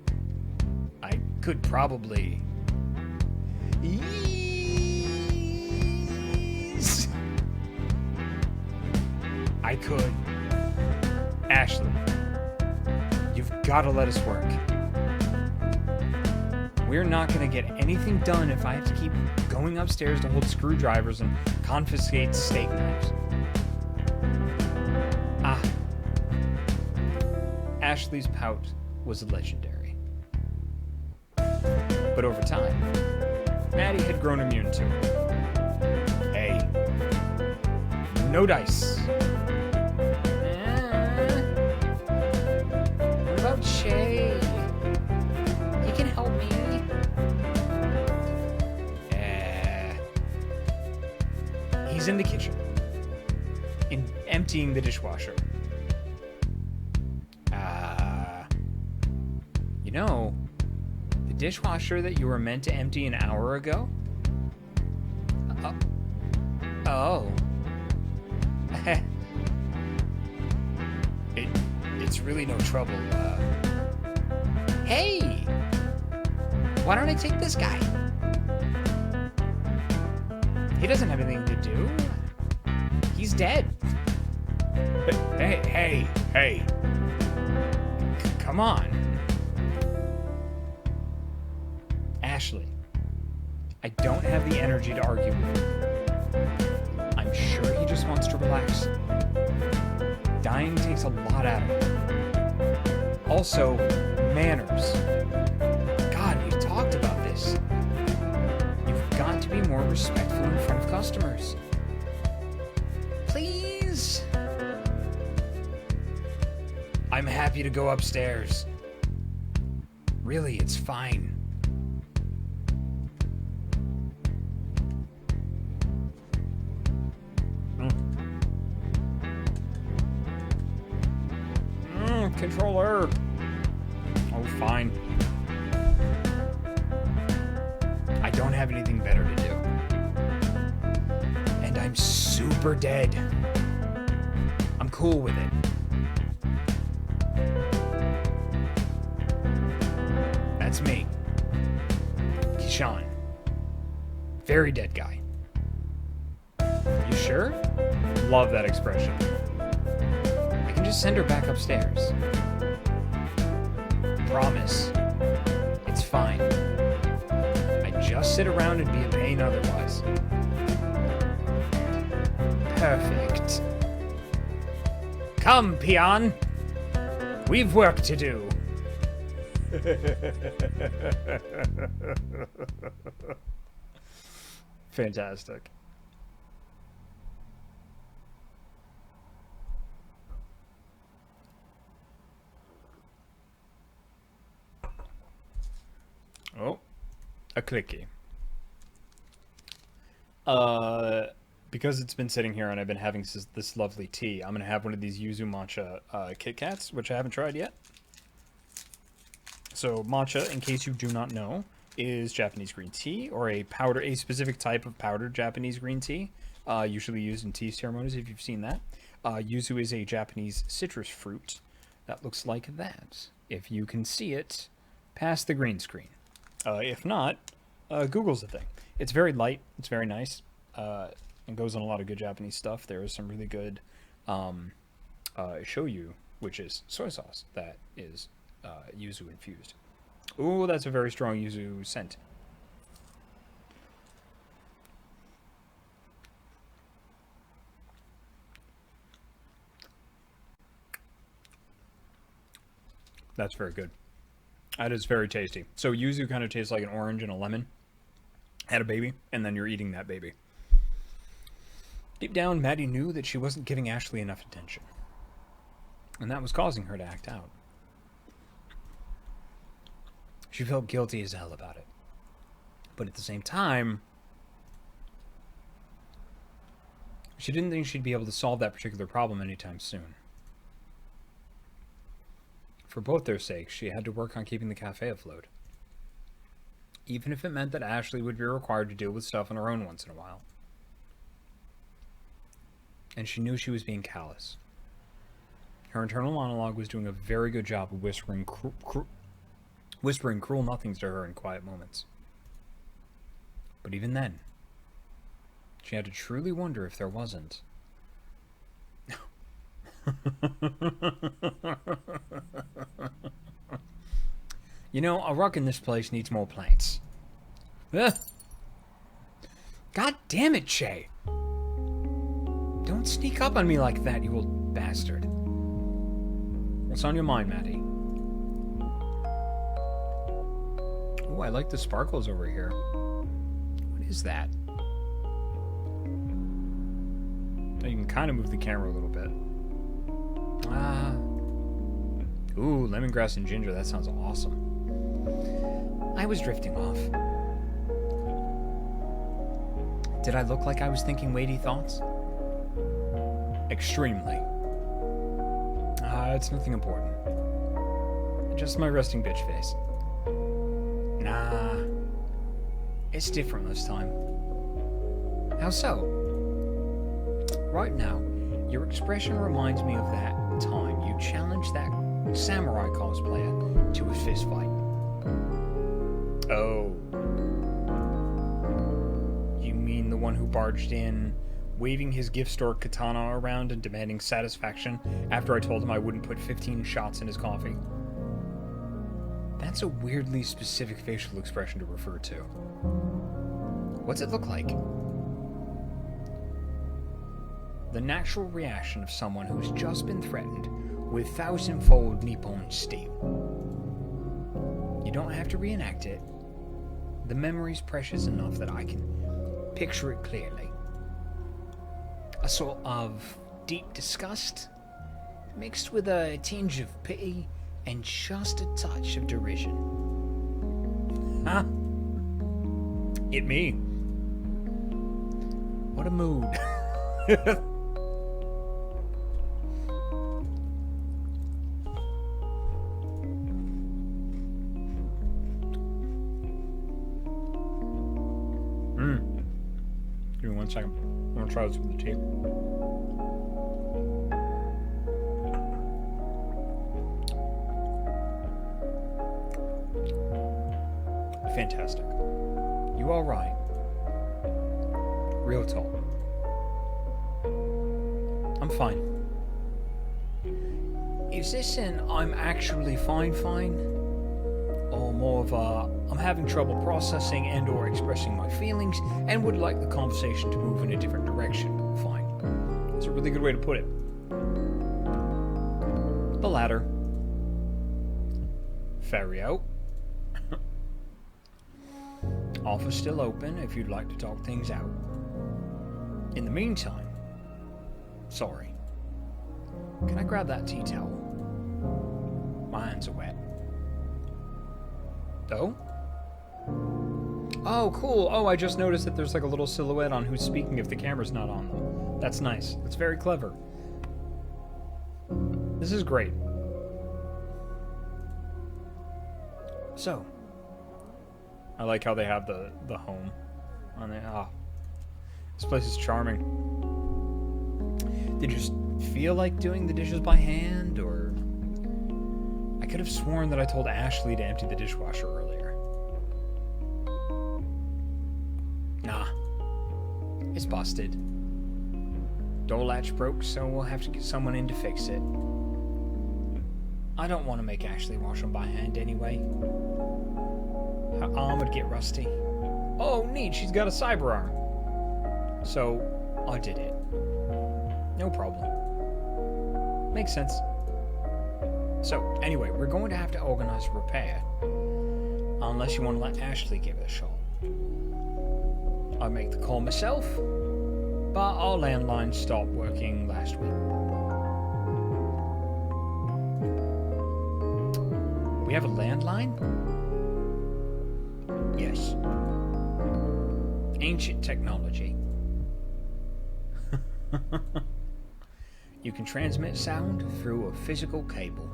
I could probably... Ease. I could. Ashley, you've got to let us work. We're not going to get anything done if I have to keep going upstairs to hold screwdrivers and confiscate steak knives. Ashley's pout was legendary. But over time, Maddie had grown immune to it. Hey, no dice. What about Shay? He can help me. He's in the kitchen, emptying the dishwasher. You know, the dishwasher that you were meant to empty an hour ago? Oh. It's really no trouble. Hey! Why don't I take this guy? He doesn't have anything to do. He's dead. Hey. Come on. Ashley, I don't have the energy to argue with you. I'm sure he just wants to relax. Dying takes a lot out of him. Also, manners. God, we've talked about this. You've got to be more respectful in front of customers. Please? I'm happy to go upstairs. Really, it's fine. Controller. Oh, fine. I don't have anything better to do. And I'm super dead. I'm cool with it. That's me. Kishan. Very dead guy. You sure? Love that expression. I can just send her back upstairs. Promise. It's fine. I just sit around and be a pain otherwise. Perfect. Come, peon. We've work to do. Fantastic. Oh, a clicky. Because it's been sitting here and I've been having this lovely tea, I'm gonna have one of these Yuzu matcha Kit Kats, which I haven't tried yet. So matcha, in case you do not know, is Japanese green tea, or a specific type of powdered Japanese green tea, usually used in tea ceremonies. If you've seen that, Yuzu is a Japanese citrus fruit that looks like that. If you can see it past the green screen. If not, Google's the thing. It's very light. It's very nice. And goes on a lot of good Japanese stuff. There is some really good shoyu, which is soy sauce that is yuzu infused. Ooh, that's a very strong yuzu scent. That's very good. That is very tasty. So yuzu kind of tastes like an orange and a lemon. Had a baby, and then you're eating that baby. Deep down, Maddie knew that she wasn't giving Ashley enough attention. And that was causing her to act out. She felt guilty as hell about it. But at the same time, she didn't think she'd be able to solve that particular problem anytime soon. For both their sakes, she had to work on keeping the cafe afloat. Even if it meant that Ashley would be required to deal with stuff on her own once in a while. And she knew she was being callous. Her internal monologue was doing a very good job of whispering cruel nothings to her in quiet moments. But even then, she had to truly wonder if there wasn't. You know, a rug in this place needs more plants. Ugh. God damn it, Shay. Don't sneak up on me like that, you old bastard. What's on your mind, Maddie? Oh, I like the sparkles over here. What is that? Oh, you can kind of move the camera a little bit. Ooh, lemongrass and ginger. That sounds awesome. I was drifting off. Did I look like I was thinking weighty thoughts? Extremely. It's nothing important. Just my resting bitch face. Nah. It's different this time. How so? Right now, your expression reminds me of that time you challenged that samurai cosplayer to a fist fight. Oh. You mean the one who barged in, waving his gift store katana around and demanding satisfaction after I told him I wouldn't put 15 shots in his coffee? That's a weirdly specific facial expression to refer to. What's it look like? The natural reaction of someone who's just been threatened with thousandfold Nippon steel. You don't have to reenact it. The memory's precious enough that I can picture it clearly. A sort of deep disgust, mixed with a tinge of pity and just a touch of derision. Huh? It me. What a mood. Give me 1 second. I'm gonna try this with the tea. Fantastic. You all right? Real talk. I'm fine. Is this an I'm actually fine, or more of a I'm having trouble processing and or expressing my feelings and would like the conversation to move in a different direction? Fine. It's a really good way to put it. The latter. Ferry out. Office still open if you'd like to talk things out. In the meantime, sorry. Can I grab that tea towel? My hands are wet. Oh? Oh, cool. Oh, I just noticed that there's like a little silhouette on who's speaking if the camera's not on them. That's nice. That's very clever. This is great. So, I like how they have the home on it. Ah, this place is charming. Did you just feel like doing the dishes by hand, or I could have sworn that I told Ashley to empty the dishwasher earlier. Nah, it's busted. Door latch broke, so we'll have to get someone in to fix it. I don't want to make Ashley wash them by hand anyway. Her arm would get rusty. Oh, neat, she's got a cyber arm. So, I did it. No problem. Makes sense. So, anyway, we're going to have to organize a repair. Unless you want to let Ashley give it a shot. I'd make the call myself, but our landline stopped working last week. We have a landline? Yes. Ancient technology. You can transmit sound through a physical cable.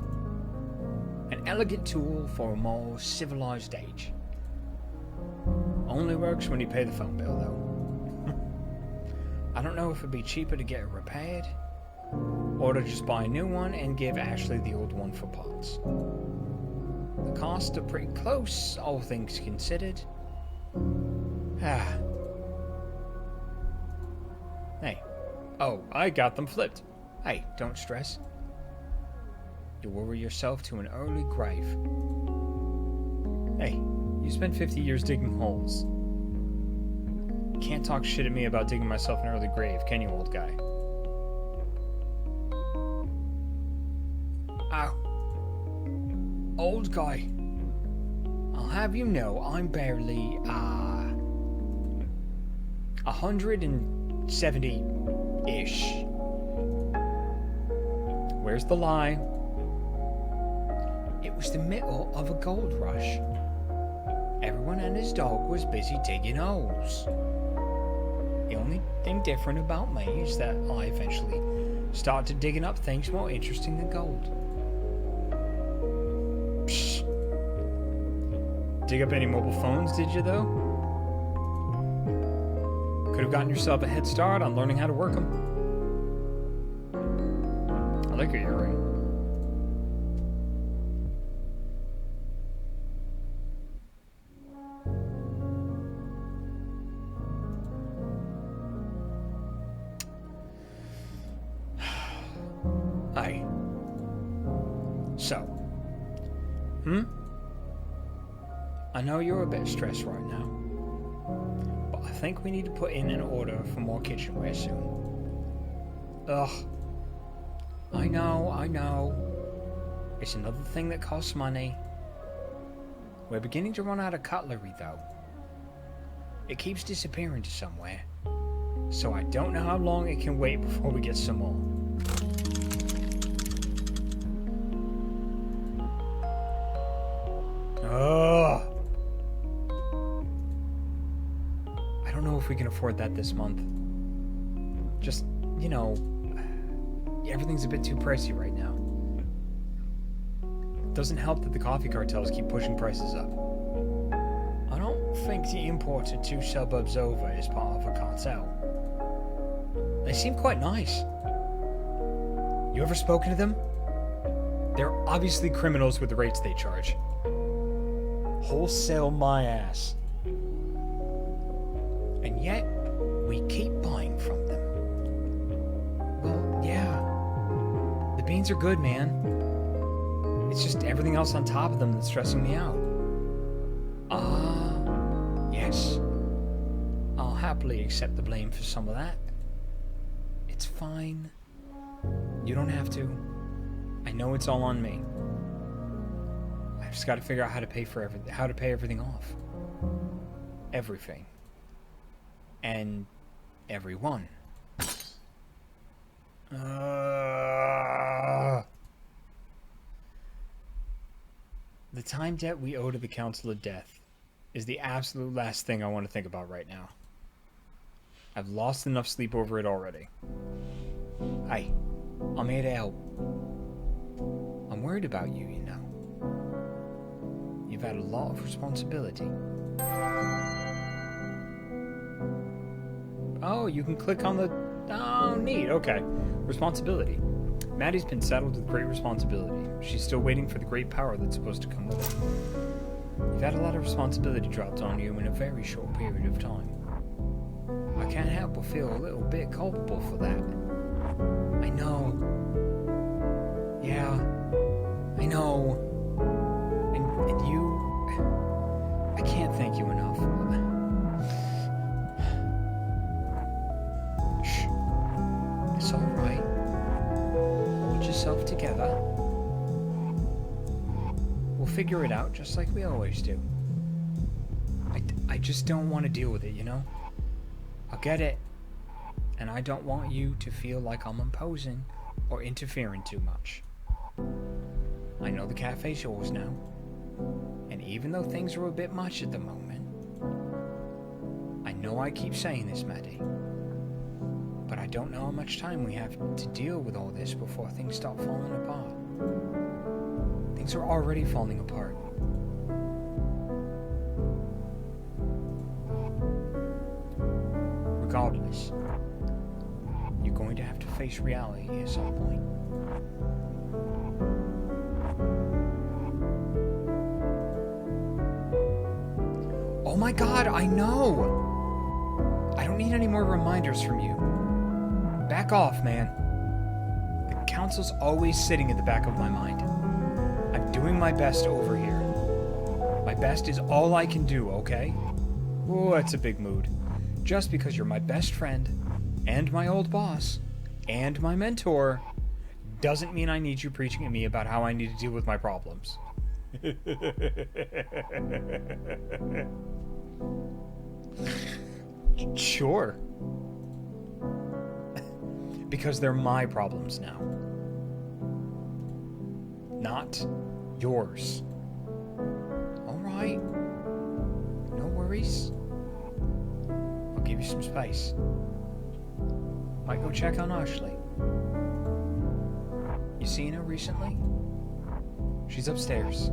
An elegant tool for a more civilized age. Only works when you pay the phone bill, though. I don't know if it'd be cheaper to get it repaired, or to just buy a new one and give Ashley the old one for parts. The costs are pretty close, all things considered. Hey. Oh, I got them flipped. Hey, don't stress. You'll worry yourself to an early grave. Hey, you spent 50 years digging holes. Can't talk shit at me about digging myself an early grave, can you, old guy? Ow. Old guy. I'll have you know I'm barely, 170-ish. Where's the lie? It was the middle of a gold rush. Everyone and his dog was busy digging holes. The only thing different about me is that I eventually started digging up things more interesting than gold. Psh. Dig up any mobile phones, did you, though? Could have gotten yourself a head start on learning how to work them. I like your earring. Aye. So. I know you're a bit stressed right now, but I think we need to put in an order for more kitchenware soon. Ugh. I know. It's another thing that costs money. We're beginning to run out of cutlery, though. It keeps disappearing to somewhere, so I don't know how long it can wait before we get some more. Ugh. I don't know if we can afford that this month. Just, everything's a bit too pricey right now. It doesn't help that the coffee cartels keep pushing prices up. I don't think the importer 2 suburbs over is part of a cartel. They seem quite nice. You ever spoken to them? They're obviously criminals with the rates they charge. Wholesale my ass. And yet, we keep buying from them. Well, yeah. The beans are good, man. It's just everything else on top of them that's stressing me out. Yes. I'll happily accept the blame for some of that. It's fine. You don't have to. I know it's all on me. I've just got to figure out how to pay everything off. Everything. And everyone. The time debt we owe to the Council of Death is the absolute last thing I want to think about right now. I've lost enough sleep over it already. Hey, I'm here to help. I'm worried about you, you know. You've had a lot of responsibility. Oh, you can click on the... Oh, neat, okay. Responsibility. Maddie's been saddled with great responsibility. She's still waiting for the great power that's supposed to come with it. You've had a lot of responsibility dropped on you in a very short period of time. I can't help but feel a little bit culpable for that. I know. Yeah, I know. And you... I can't thank you enough. Shh. It's alright. Hold yourself together. figure it out just like we always do. I just don't want to deal with it, you know? I get it. And I don't want you to feel like I'm imposing or interfering too much. I know the cafe's yours now. And even though things are a bit much at the moment, I know I keep saying this, Maddie, but I don't know how much time we have to deal with all this before things start falling apart. Things are already falling apart. Regardless, you're going to have to face reality at some point. Oh my god, I know! I don't need any more reminders from you. Back off, man. The council's always sitting at the back of my mind. I'm doing my best over here. My best is all I can do, okay? Oh, that's a big mood. Just because you're my best friend, and my old boss, and my mentor, doesn't mean I need you preaching at me about how I need to deal with my problems. Sure. Because they're my problems now. Not yours. Alright. No worries. I'll give you some space. Might go check on Ashley. You seen her recently? She's upstairs.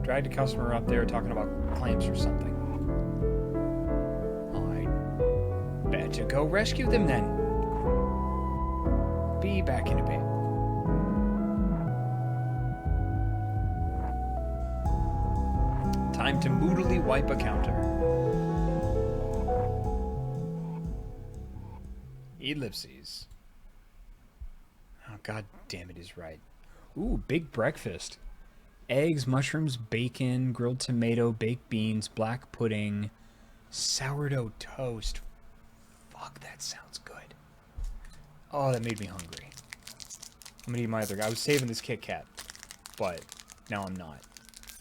Dragged a customer up there talking about clamps or something. I'd better go rescue them then. Be back in a bit. Time to moodily wipe a counter. Ellipses. Oh, god damn it, is right. Ooh, big breakfast. Eggs, mushrooms, bacon, grilled tomato, baked beans, black pudding, sourdough toast. Fuck, that sounds good. Oh, that made me hungry. I'm gonna eat my other guy. I was saving this Kit Kat, but now I'm not.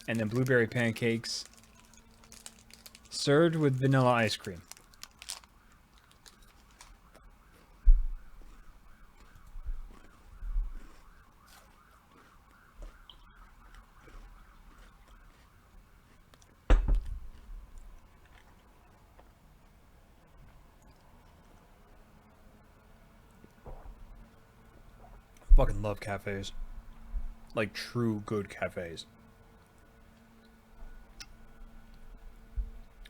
And then blueberry pancakes, served with vanilla ice cream. Fucking love cafes. Like true good cafes.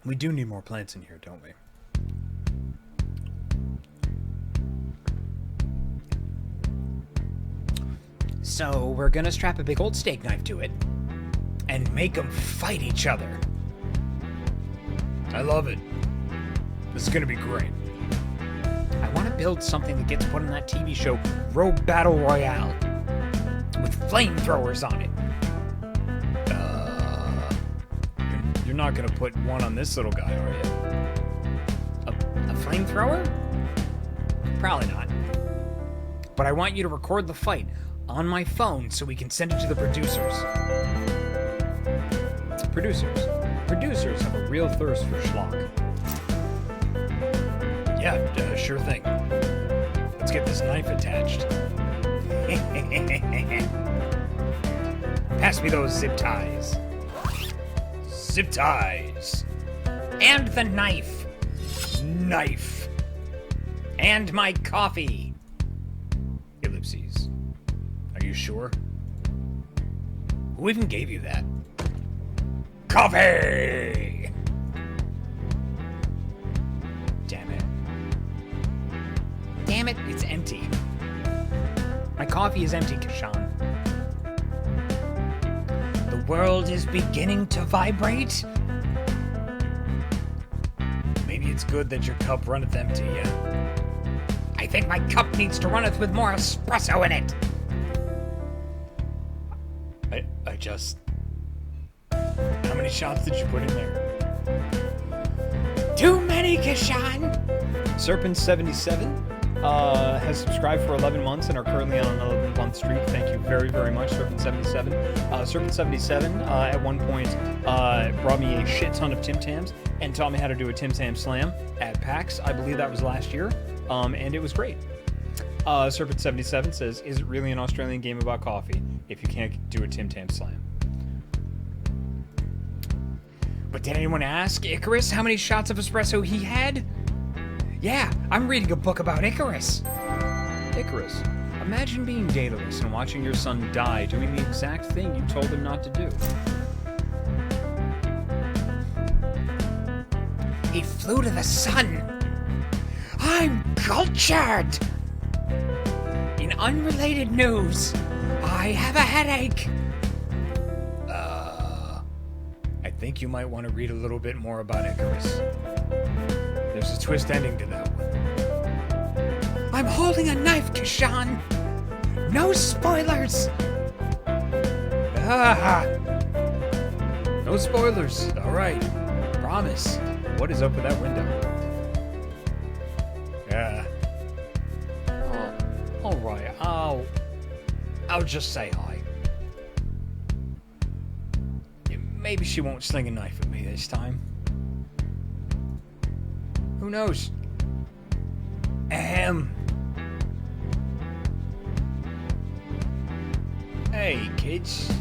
We do need more plants in here, don't we? So we're gonna strap a big old steak knife to it and make them fight each other. I love it. This is gonna be great. I want to build something that gets put on that TV show, Rogue Battle Royale, with flamethrowers on it. You're not going to put one on this little guy, are you? A flamethrower? Probably not. But I want you to record the fight on my phone so we can send it to the producers. Producers have a real thirst for schlock. Yeah, sure thing. Let's get this knife attached. Pass me those zip ties. Zip ties. And the knife. Knife. And my coffee. Ellipses. Are you sure? Who even gave you that? Coffee! Damn it, it's empty. My coffee is empty, Kashan. The world is beginning to vibrate? Maybe it's good that your cup runneth empty, yeah? I think my cup needs to runneth with more espresso in it. I just... How many shots did you put in there? Too many, Kashan! Serpent 77? has subscribed for 11 months and are currently on an 11-month streak. Thank you very, very much, Serpent77. Serpent77 at one point brought me a shit ton of Tim Tams and taught me how to do a Tim Tam Slam at PAX. I believe that was last year, and it was great. Serpent77 says, is it really an Australian game about coffee if you can't do a Tim Tam Slam? But did anyone ask Icarus how many shots of espresso he had? Yeah, I'm reading a book about Icarus. Icarus, imagine being dataless and watching your son die doing the exact thing you told him not to do. He flew to the sun. I'm cultured. In unrelated news, I have a headache. I think you might want to read a little bit more about Icarus. There's a twist ending to that one. I'm holding a knife, Kishan. No spoilers. No spoilers. All right. Promise. What is up with that window? All right. I'll just say hi. Maybe she won't sling a knife at me this time. Who knows? Hey, kids.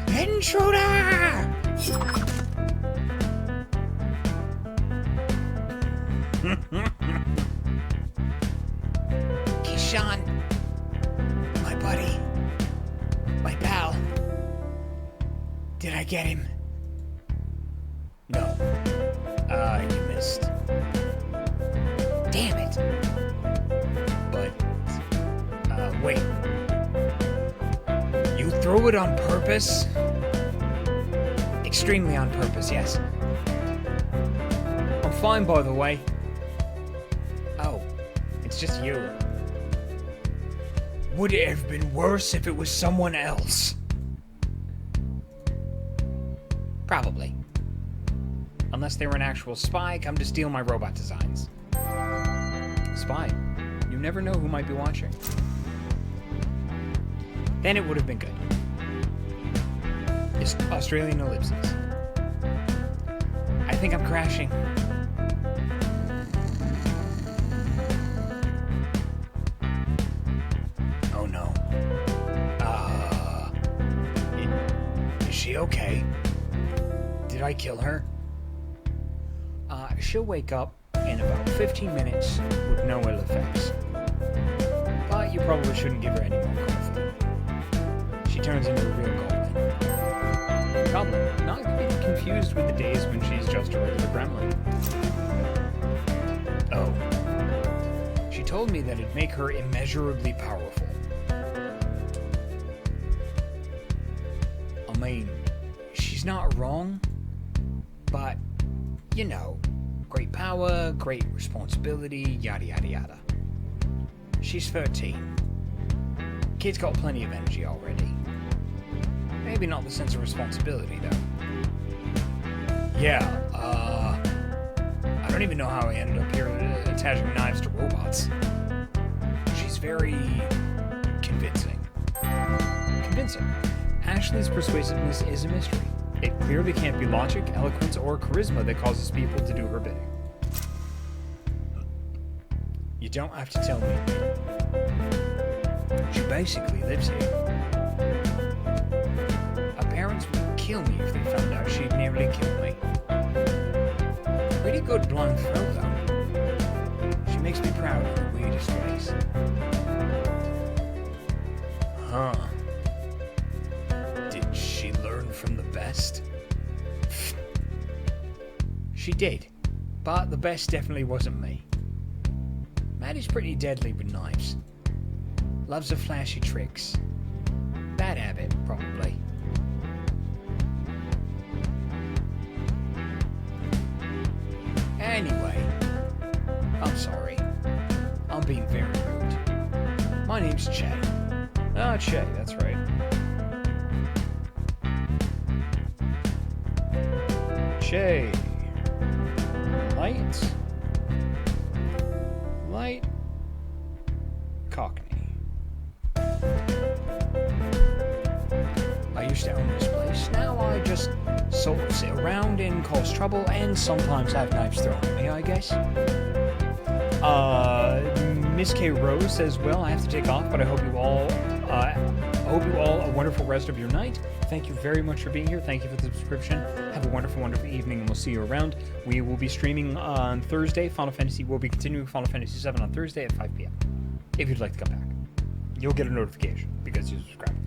Intruder! Kishan, my buddy, my pal. Did I get him? No. You missed. Damn it. But, wait. You threw it on purpose? Extremely on purpose, yes. I'm fine, by the way. Oh, it's just you. Would it have been worse if it was someone else? Probably. Unless they were an actual spy, come to steal my robot designs. Spy. You never know who might be watching. Then it would have been good. It's Australian ellipses. I think I'm crashing. Oh no. Is she okay? Did I kill her? She'll wake up in about 15 minutes with no ill effects. But you probably shouldn't give her any more coffee. She turns into a real goblin. Goblin, not to be confused with the days when she's just a regular gremlin. Oh. She told me that it'd make her immeasurably powerful. I mean, she's not wrong, but, you know, great power, great responsibility, yada yada yada. She's 13. Kid's got plenty of energy already. Maybe not the sense of responsibility, though. Yeah, I don't even know how I ended up here attaching knives to robots. She's very convincing. Convincing. Ashley's persuasiveness is a mystery. It clearly can't be logic, eloquence, or charisma that causes people to do her bidding. You don't have to tell me. She basically lives here. Her parents would kill me if they found out she'd nearly killed me. Pretty good blonde throw, though. She makes me proud in the weirdest ways. Huh. Did she learn from the best? She did, but the best definitely wasn't me. Maddie's pretty deadly with knives. Loves the flashy tricks. Bad habit, probably. Anyway, I'm sorry. I'm being very rude. My name's Che. Ah, Che, that's right. Che. Light. Light. Cockney. I used to own this place. Now I just sort of sit around and cause trouble and sometimes have knives thrown at me, I guess. Miss K Rose says, well, I have to take off, but I hope you all a wonderful rest of your night. Thank you very much for being here. Thank you for the subscription. Have a wonderful, wonderful evening, and we'll see you around. We will be streaming on Thursday. We'll be continuing Final Fantasy VII on Thursday at 5 p.m. If you'd like to come back. You'll get a notification because you subscribe.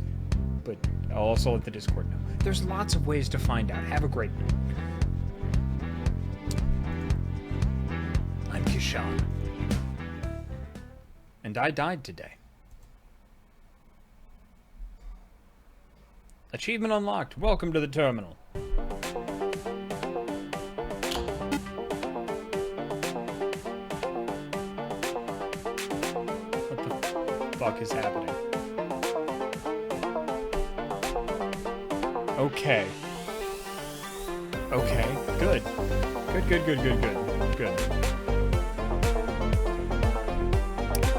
But I'll also let the Discord know. There's lots of ways to find out. Have a great night. I'm Kishan. And I died today. Achievement unlocked. Welcome to the terminal. What the fuck is happening? Okay. Okay. Good. Good.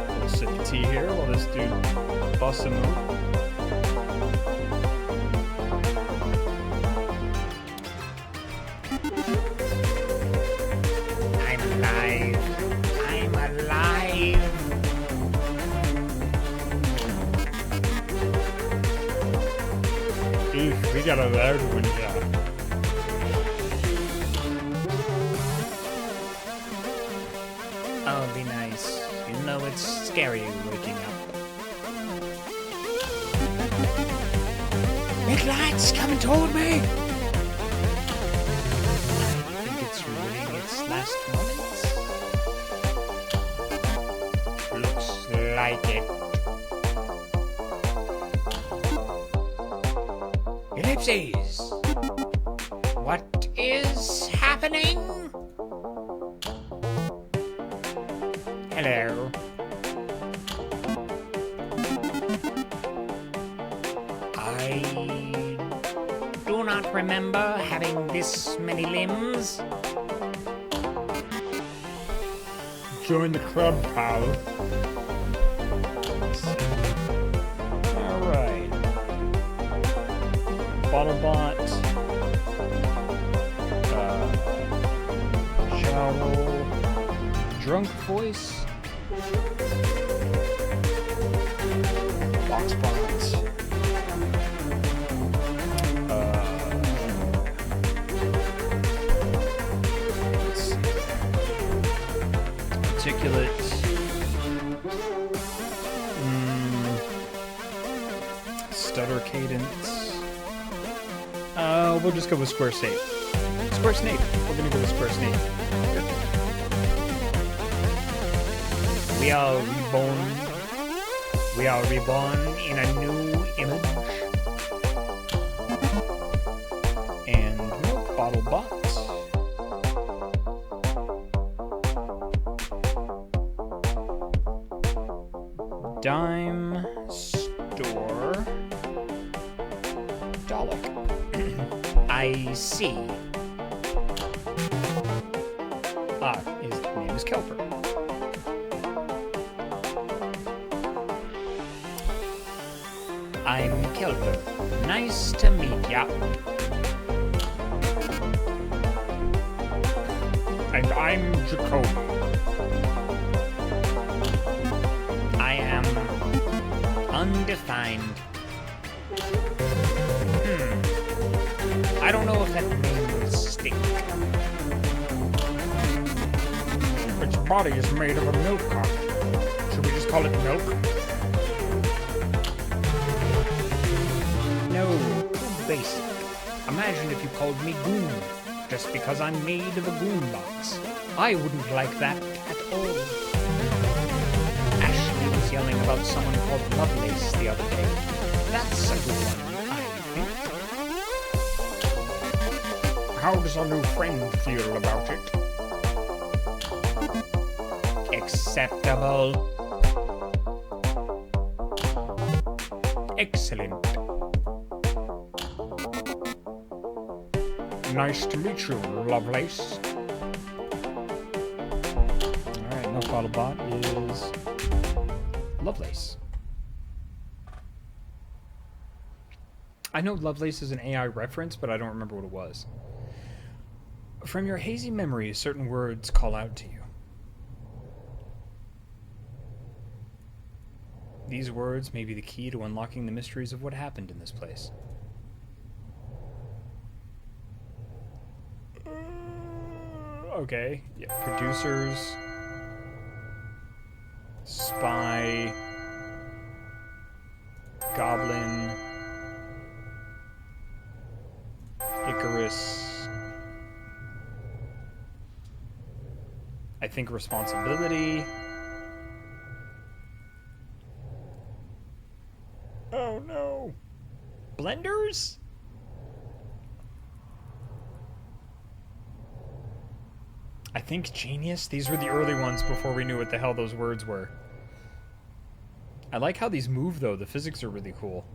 Little sip of tea here while this dude busts a move. I'm alive. Oof, we got a loud one here. Oh, be nice. Even though it's scary waking up. Big lights coming toward me! I think it's ruining its last moments. Looks like it. Ellipses! What is happening? Hello. I do not remember having this many limbs. Join the club, pal. Alright. Bottlebot. Jowl. Drunk voice. Boxbot. Let's see. Articulate. Stutter cadence. We'll just go with Square Snape. Square Snape. We're gonna go with Square Snape. We are reborn. We are reborn in a new image. And milk bottle bot. Dime store. Dalek. I see. His name is Kelper. I'm Kelper. Nice to meet ya. And I'm Jacoby. I am undefined. I don't know if that name will stick. Its body is made of a milk carton. Should we just call it milk? No, too basic. Imagine if you called me Goon, just because I'm made of a goon box. I wouldn't like that at all. Ashley was yelling about someone called Lovelace the other day. That's a good one, I think. How does our new friend feel about it? Acceptable. Excellent. Nice to meet you, Lovelace. bottle bot is Lovelace. I know Lovelace is an AI reference, but I don't remember what it was. From your hazy memory, certain words call out to you. These words may be the key to unlocking the mysteries of what happened in this place. Okay. Yeah. Producers. Spy. Goblin. Icarus. I think responsibility. Oh no. Blenders? I think genius. These were the early ones before we knew what the hell those words were. I like how these move though. The physics are really cool.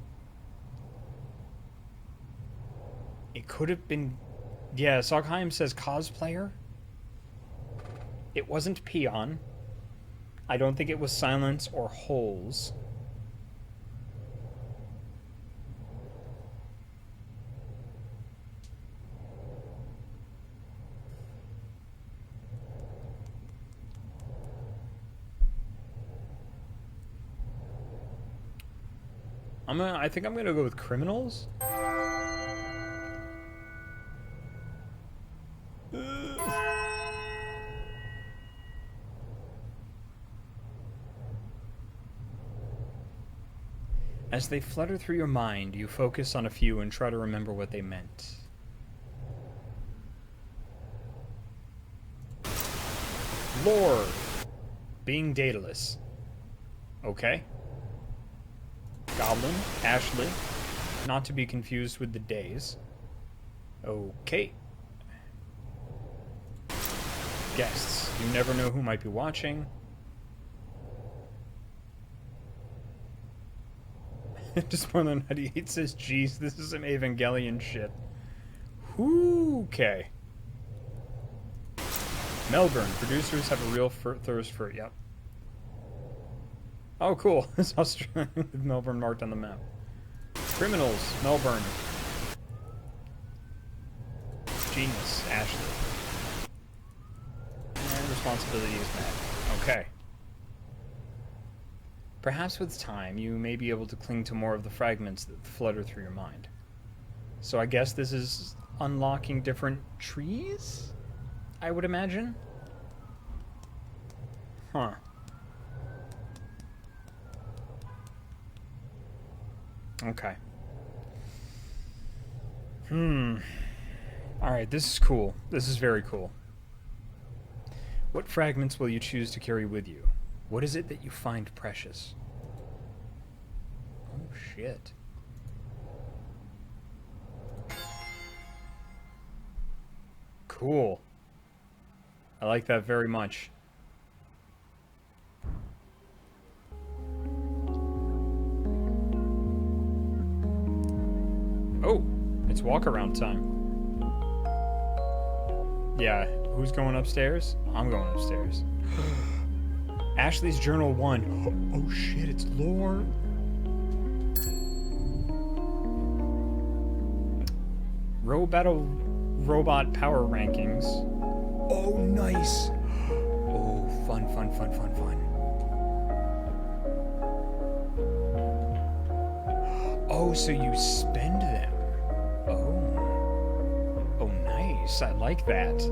It could have been... Yeah, Sogheim says cosplayer. It wasn't Peon. I don't think it was Silence or Holes. I think I'm gonna go with criminals. As they flutter through your mind, you focus on a few and try to remember what they meant. Lore. Being dataless. Okay. Goblin. Ashley. Not to be confused with the days. Okay. Guests. You never know who might be watching. Just more than 98 says, geez, this is some Evangelion shit. Okay. Melbourne. Producers have a real thirst for it. Yep. Oh, cool. It's Australian with Melbourne marked on the map. Criminals. Melbourne. Genius. Ashley. And responsibility is met. Okay. Perhaps with time, you may be able to cling to more of the fragments that flutter through your mind. So I guess this is unlocking different trees? I would imagine? Huh. Okay. Alright, this is cool. This is very cool. What fragments will you choose to carry with you? What is it that you find precious? Oh, shit. Cool. I like that very much. Oh, it's walk around time. Yeah, who's going upstairs? I'm going upstairs. Ashley's Journal 1. Oh shit, it's lore. Robot power rankings. Oh, nice. Oh, fun. Oh, so you spend them. Oh, nice. I like that.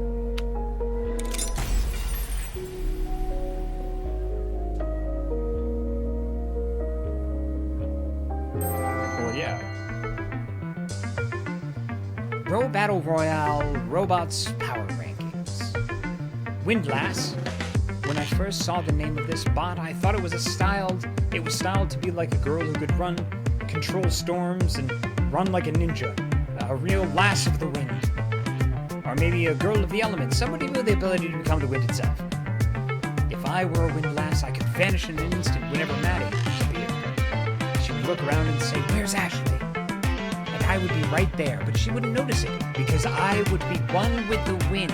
Battle Royale Robots Power Rankings. Windlass. When I first saw the name of this bot, I thought it was styled to be like a girl who could control storms and run like a ninja. A real lass of the wind. Or maybe a girl of the elements, somebody with the ability to become the wind itself. If I were a windlass, I could vanish in an instant whenever Maddie appeared. She would look around and say, "Where's Ashley?" I would be right there, but she wouldn't notice it, because I would be one with the wind.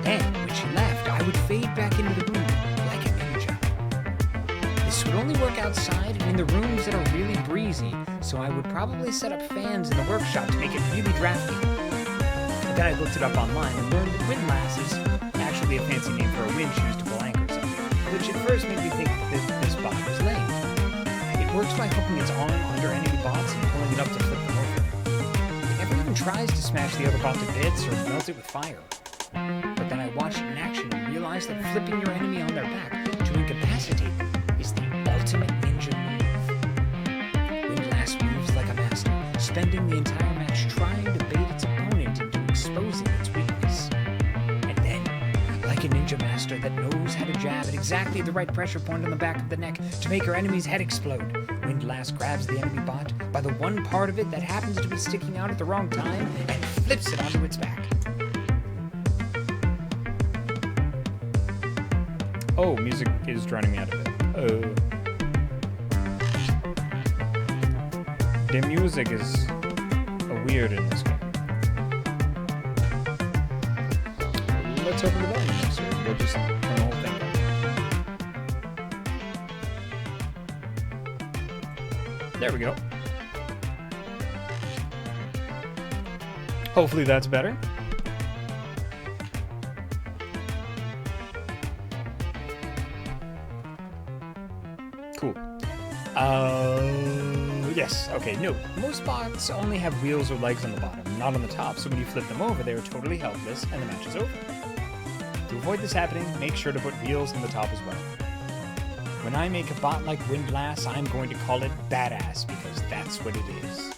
Then, when she left, I would fade back into the room like a ninja. This would only work outside and in the rooms that are really breezy, so I would probably set up fans in the workshop to make it really drafty. But then I looked it up online and learned that windlass is actually a fancy name for a winch used to pull anchors up, which at first made me think that this bot was lame. It works by hooking its arm under enemy bots and pulling it up to flip them over. It never even tries to smash the other bot to bits or melt it with fire. But then I watched it in action and realized that flipping your enemy on their back to incapacitate them is the ultimate ninja move. Windlass moves like a master, spending the entire match trying to bait its opponent into exposing its weakness. And then, like a ninja master that knows how to jab at exactly the right pressure point on the back of the neck to make her enemy's head explode, Windlass grabs the enemy bot by the one part of it that happens to be sticking out at the wrong time and flips it onto its back. Oh, music is drowning me out of it. The music is weird in this game. Let's open the volume next, or we'll just turn the whole thing down. There we go. Hopefully that's better. Cool. Yes, okay, no. Most bots only have wheels or legs on the bottom, not on the top, so when you flip them over, they are totally helpless, and the match is over. To avoid this happening, make sure to put wheels on the top as well. When I make a bot like Windlass, I'm going to call it Badass, because that's what it is.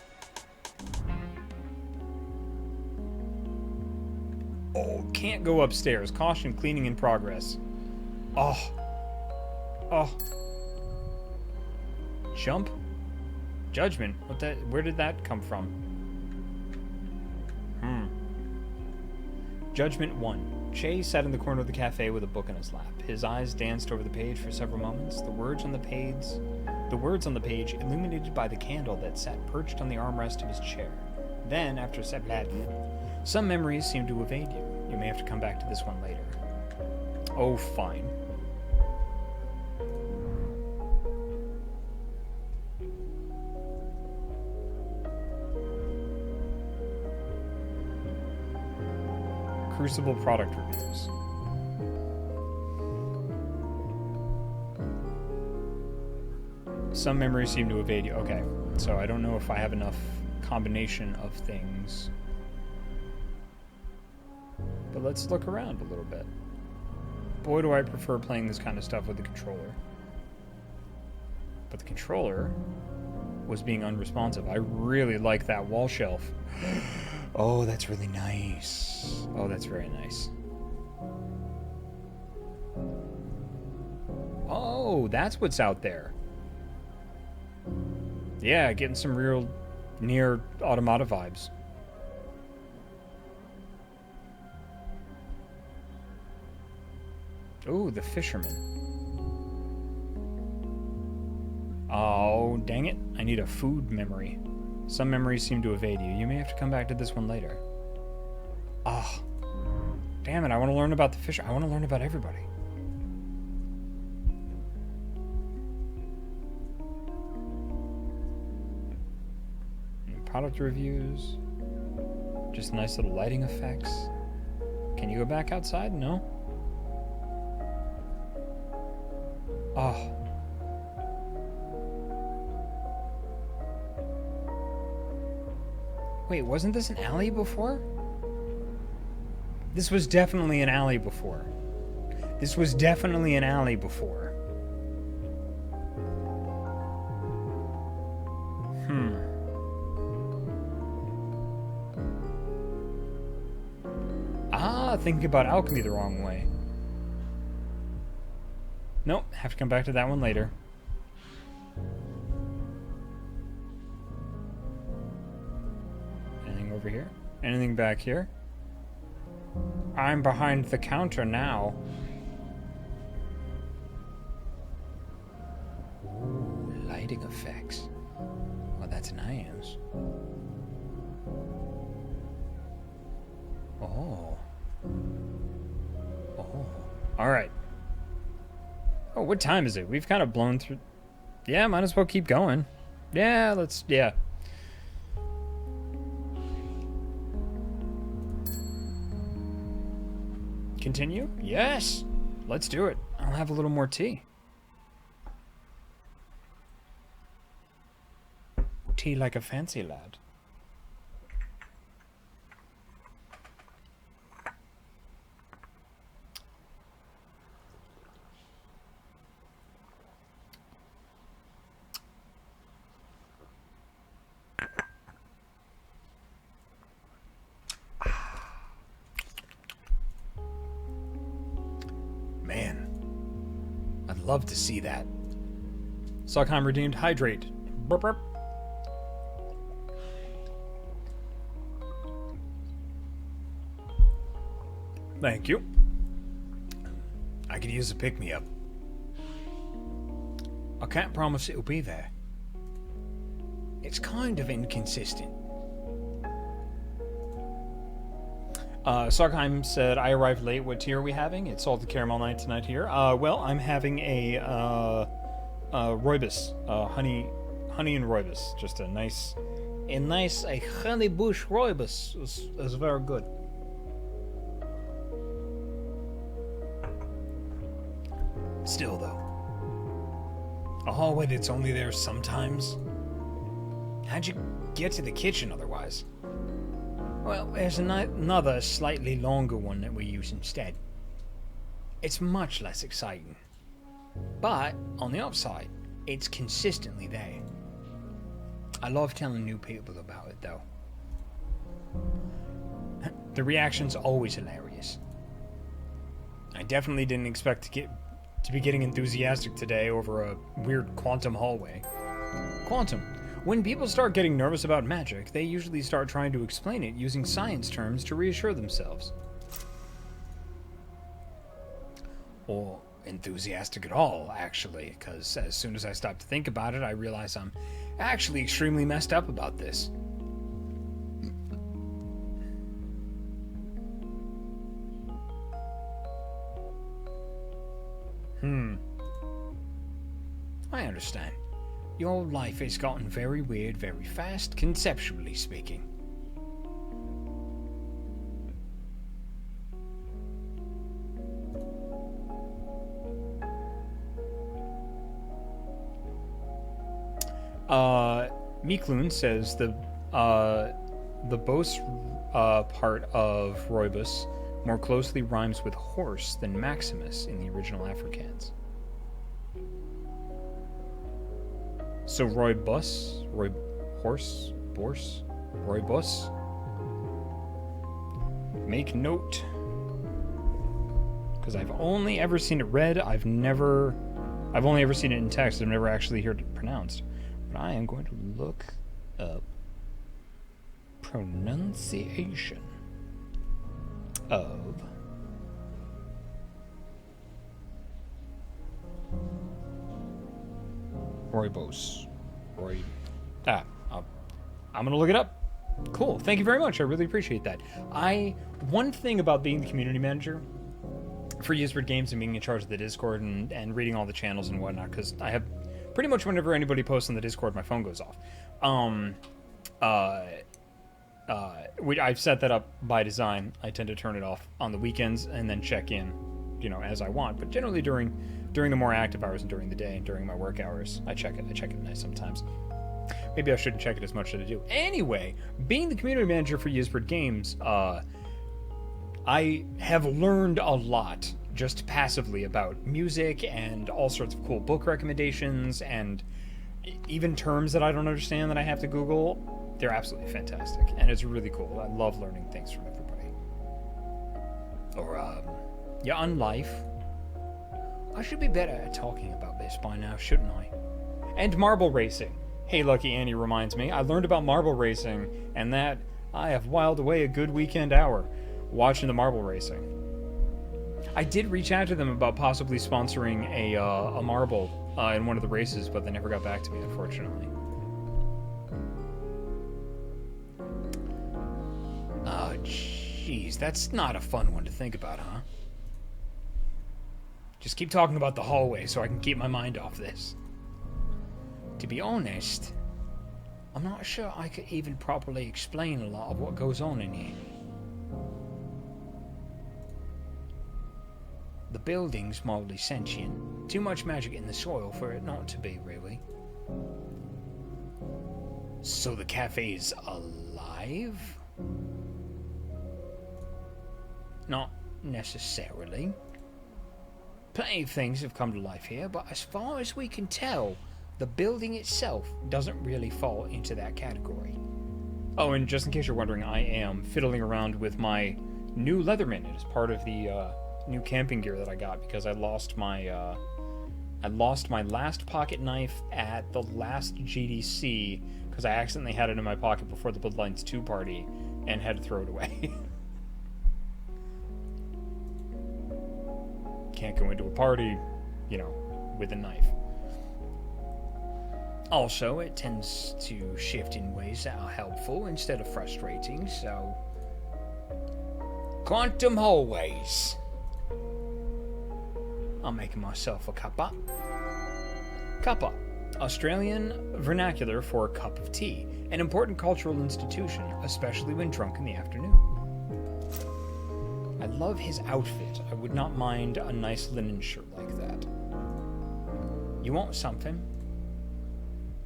Oh, can't go upstairs. Caution, cleaning in progress. Oh. Oh. Jump? Judgment? Where did that come from? Judgment 1. Che sat in the corner of the cafe with a book in his lap. His eyes danced over the page for several moments, the words on the page illuminated by the candle that sat perched on the armrest of his chair. Then, after some memories seemed to evade you. You may have to come back to this one later. Oh, fine. Crucible product reviews. Some memories seem to evade you. Okay, so I don't know if I have enough combination of things. But let's look around a little bit. Boy, do I prefer playing this kind of stuff with the controller. But the controller was being unresponsive. I really like that wall shelf. Oh, that's really nice. Oh, that's very nice. Oh, that's what's out there. Yeah, getting some real Nier Automata vibes. Oh, the fisherman. Oh, dang it. I need a food memory. Some memories seem to evade you. You may have to come back to this one later. Oh, damn it. I want to learn about the fish. I want to learn about everybody. Product reviews. Just nice little lighting effects. Can you go back outside? No? Oh. Wait, wasn't this an alley before? This was definitely an alley before. This was definitely an alley before. Thinking about alchemy the wrong way. Nope, have to come back to that one later. Anything over here? Anything back here? I'm behind the counter now. Ooh, lighting effects. Well, that's nice. Oh. Oh. All right. Oh, what time is it? We've kind of blown through. Yeah, might as well keep going. Yeah, let's. Yeah. Continue? Yes. Let's do it. I'll have a little more tea. Tea like a fancy lad. Man, I'd love to see that. Stockheim redeemed hydrate. Burp, burp. Thank you. I could use a pick-me-up. I can't promise it'll be there. It's kind of inconsistent. Stockheim said, I arrived late. What tea are we having? It's salted caramel night tonight here. Well, I'm having a rooibos. Honey and rooibos. Just a nice honey bush rooibos. Is very good. Still, though, a hallway that's only there sometimes. How'd you get to the kitchen otherwise? Well, there's another slightly longer one that we use instead. It's much less exciting. But, on the upside, it's consistently there. I love telling new people about it, though. The reaction's always hilarious. I definitely didn't expect to be getting enthusiastic today over a weird quantum hallway. Quantum. When people start getting nervous about magic, they usually start trying to explain it using science terms to reassure themselves. Or enthusiastic at all, actually, because as soon as I stop to think about it, I realize I'm actually extremely messed up about this. I understand. Your life has gotten very weird very fast, conceptually speaking. Mikloon says the Bos part of Rooibos more closely rhymes with horse than Maximus in the original Afrikaans. So Rooibos, horse, Bors, Rooibos. Make note, because I've only ever seen it read. I've only ever seen it in text. I've never actually heard it pronounced. But I am going to look up pronunciation of Rooibos. I'm gonna look it up. Cool. Thank you very much. I really appreciate that. One thing about being the community manager for Ysbryd Games and being in charge of the Discord and reading all the channels and whatnot, because I have pretty much whenever anybody posts on the Discord, my phone goes off. I've set that up by design. I tend to turn it off on the weekends and then check in, as I want. But generally during the more active hours and during the day and during my work hours, I check it. I check it nice sometimes. Maybe I shouldn't check it as much as I do. Anyway, being the community manager for Ysbryd Games, I have learned a lot just passively about music and all sorts of cool book recommendations and even terms that I don't understand that I have to Google. They're absolutely fantastic, and it's really cool. I love learning things from everybody. Or, on life. I should be better at talking about this by now, shouldn't I? And marble racing. Hey, Lucky Annie reminds me, I learned about marble racing, and that I have whiled away a good weekend hour watching the marble racing. I did reach out to them about possibly sponsoring a marble in one of the races, but they never got back to me, unfortunately. Oh, jeez, that's not a fun one to think about, huh? Just keep talking about the hallway so I can keep my mind off this. To be honest, I'm not sure I could even properly explain a lot of what goes on in here. The building's mildly sentient. Too much magic in the soil for it not to be, really. So the cafe's alive? Not necessarily. Plenty of things have come to life here, but as far as we can tell, the building itself doesn't really fall into that category. Oh, and just in case you're wondering, I am fiddling around with my new Leatherman. It is part of the new camping gear that I got because I lost my last pocket knife at the last GDC because I accidentally had it in my pocket before the Bloodlines 2 party and had to throw it away. Can't go into a party, you know, with a knife. Also, it tends to shift in ways that are helpful instead of frustrating, so... Quantum hallways. I'm making myself a cuppa. Cuppa, Australian vernacular for a cup of tea, an important cultural institution, especially when drunk in the afternoon. I love his outfit. I would not mind a nice linen shirt like that. You want something?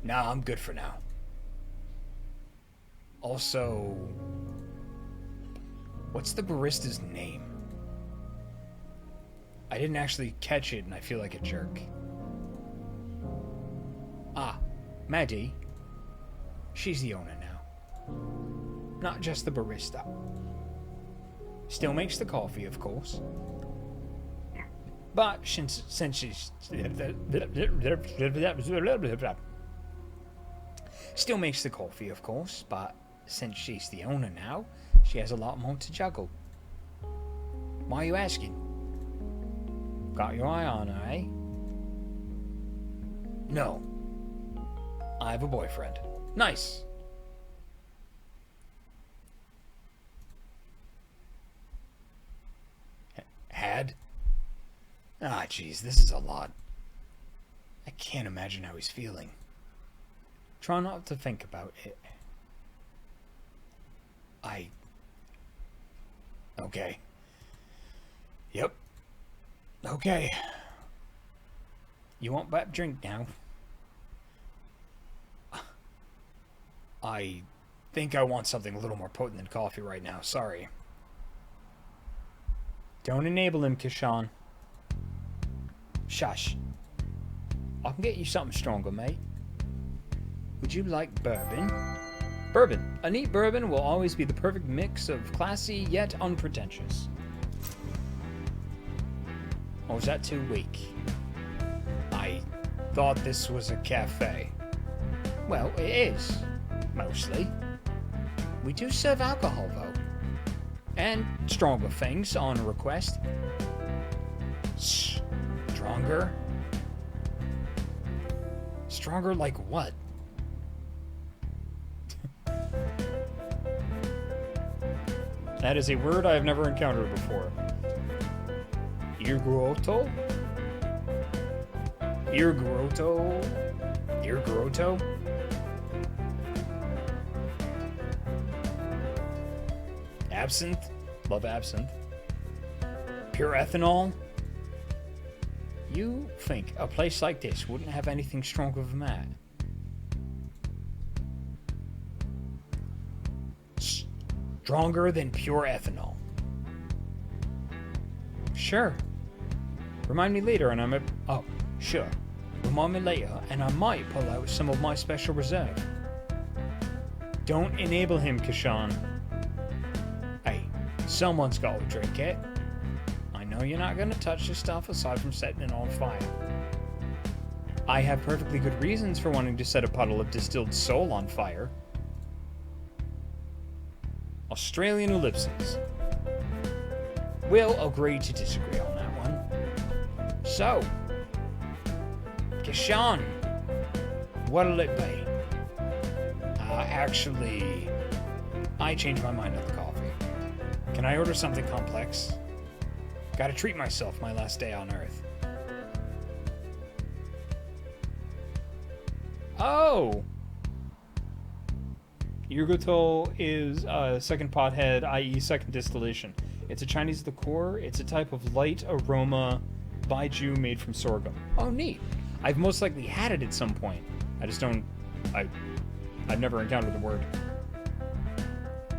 Nah, I'm good for now. Also, what's the barista's name? I didn't actually catch it and I feel like a jerk. Ah, Maddie. She's the owner now. Not just the barista. Still makes the coffee, of course. But since she's... Still makes the coffee, of course, but since she's the owner now, she has a lot more to juggle. Why are you asking? Got your eye on her, eh? No. I have a boyfriend. Nice. Had? Ah, jeez, this is a lot. I can't imagine how he's feeling. Try not to think about it. Okay. Yep. Okay. You want that drink now? I think I want something a little more potent than coffee right now. Sorry. Don't enable him, Kishan. Shush. I can get you something stronger, mate. Would you like bourbon? Bourbon. A neat bourbon will always be the perfect mix of classy yet unpretentious. Or is that too weak? I thought this was a cafe. Well, it is. Mostly. We do serve alcohol, though. And stronger things on request. Stronger? Stronger like what? That is a word I have never encountered before. Irguoto? Irguoto? Irguoto? Absinthe? Love absinthe. Pure ethanol? You think a place like this wouldn't have anything stronger than that? Stronger than pure ethanol. Sure. Remind me later and I'm Oh, sure. Remind me later and I might pull out some of my special reserve. Don't enable him, Kishan. Hey, someone's got to drink it. I know you're not going to touch this stuff aside from setting it on fire. I have perfectly good reasons for wanting to set a puddle of distilled soul on fire. Australian ellipses. We'll agree to disagree on that one. So, Kishan, what'll it be? Actually, I changed my mind on the coffee. Can I order something complex? Gotta treat myself my last day on Earth. Oh! Yurgotol is second pothead, i.e. second distillation. It's a Chinese liqueur. It's a type of light aroma baijiu made from sorghum. Oh, neat. I've most likely had it at some point. I just don't... I've never encountered the word.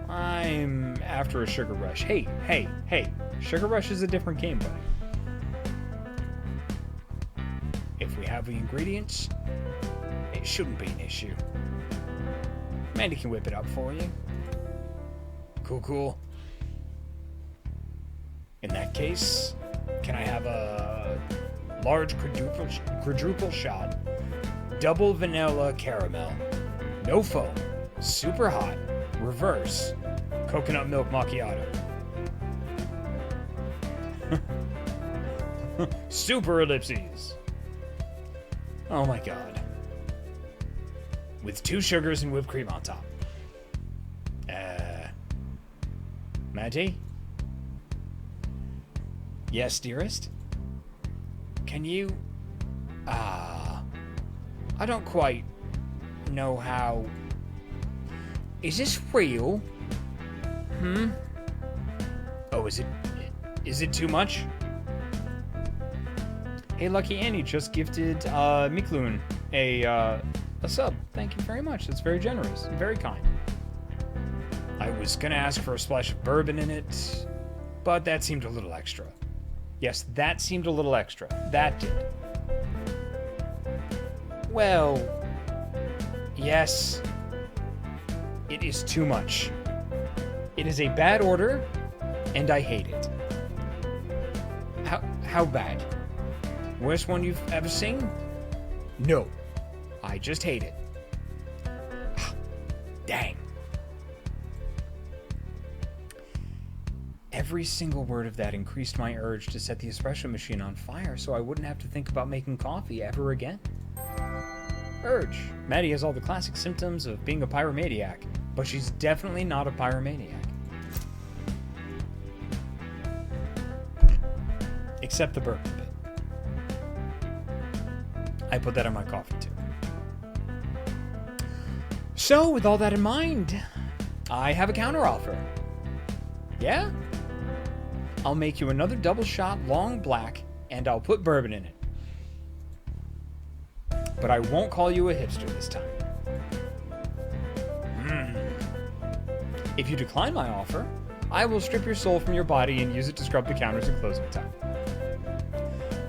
I'm after a sugar rush. Hey. Sugar rush is a different game, buddy. If we have the ingredients, it shouldn't be an issue. Mandy can whip it up for you. Cool. In that case, can I have a large quadruple shot, double vanilla caramel, no foam, super hot, reverse, coconut milk macchiato. Super ellipses. Oh my god. With 2 sugars and whipped cream on top. Matty? Yes, dearest? Can you... I don't quite know how... Is this real? Oh, is it too much? Hey, Lucky Annie just gifted Mikloon a sub. Thank you very much. That's very generous and very kind. I was gonna ask for a splash of bourbon in it, but that seemed a little extra. Yes, that seemed a little extra. That did. Well, yes, it is too much. It is a bad order, and I hate it. How bad? Worst one you've ever seen? No. I just hate it. Dang. Every single word of that increased my urge to set the espresso machine on fire so I wouldn't have to think about making coffee ever again. Urge. Maddie has all the classic symptoms of being a pyromaniac, but she's definitely not a pyromaniac. Except the bourbon bit. I put that on my coffee too. So, with all that in mind, I have a counteroffer. Yeah? I'll make you another double shot long black, and I'll put bourbon in it. But I won't call you a hipster this time. If you decline my offer, I will strip your soul from your body and use it to scrub the counters at closing time.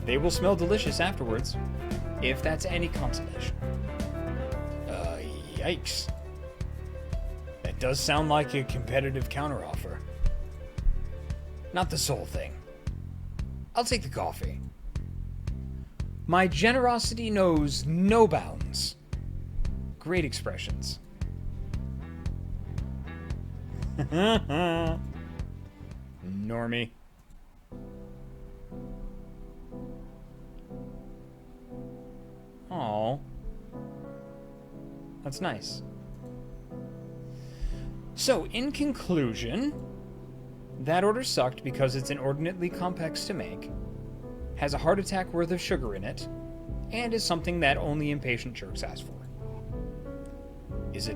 They will smell delicious afterwards, if that's any consolation. Yikes. That does sound like a competitive counteroffer. Not the soul thing. I'll take the coffee. My generosity knows no bounds. Great expressions. Normie. Aw. That's nice. So, in conclusion, that order sucked because it's inordinately complex to make, has a heart attack worth of sugar in it, and is something that only impatient jerks ask for. Is it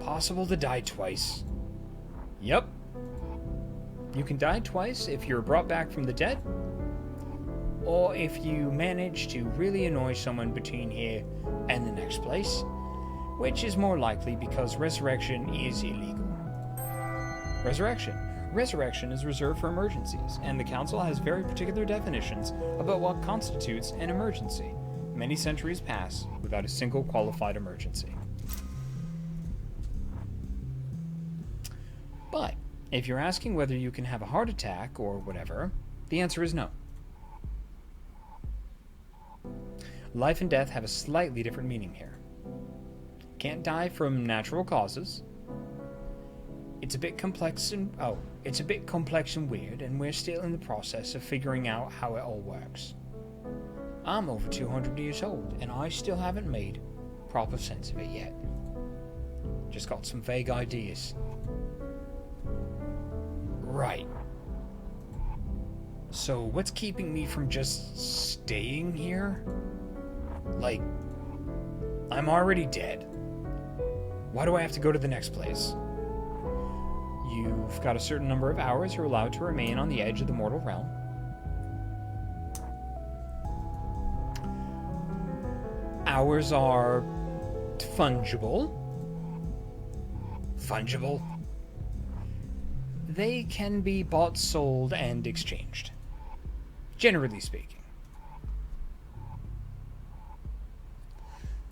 possible to die twice? Yep. You can die twice if you're brought back from the dead, or if you manage to really annoy someone between here and the next place, which is more likely because resurrection is illegal. Resurrection is reserved for emergencies, and the Council has very particular definitions about what constitutes an emergency. Many centuries pass without a single qualified emergency. But, if you're asking whether you can have a heart attack or whatever, the answer is no. Life and death have a slightly different meaning here. Can't die from natural causes. It's a bit complex and weird, and we're still in the process of figuring out how it all works. I'm over 200 years old, and I still haven't made proper sense of it yet. Just got some vague ideas. Right. So what's keeping me from just staying here? Like, I'm already dead. Why do I have to go to the next place? You've got a certain number of hours you're allowed to remain on the edge of the mortal realm. Hours are fungible. Fungible? They can be bought, sold, and exchanged. Generally speaking.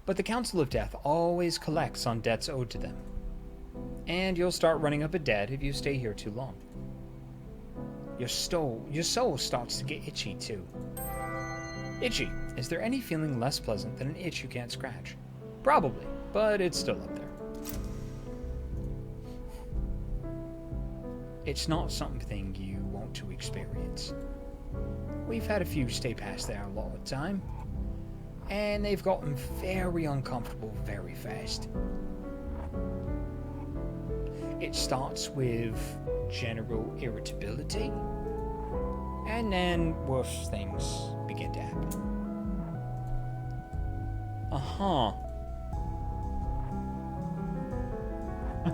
But the Council of Death always collects on debts owed to them. And you'll start running up a debt if you stay here too long. Your soul starts to get itchy too. Itchy. Is there any feeling less pleasant than an itch you can't scratch? Probably, but it's still up there. It's not something you want to experience. We've had a few stay past there a lot of time, and they've gotten very uncomfortable very fast. It starts with general irritability, and then worse things begin to happen. Uh-huh.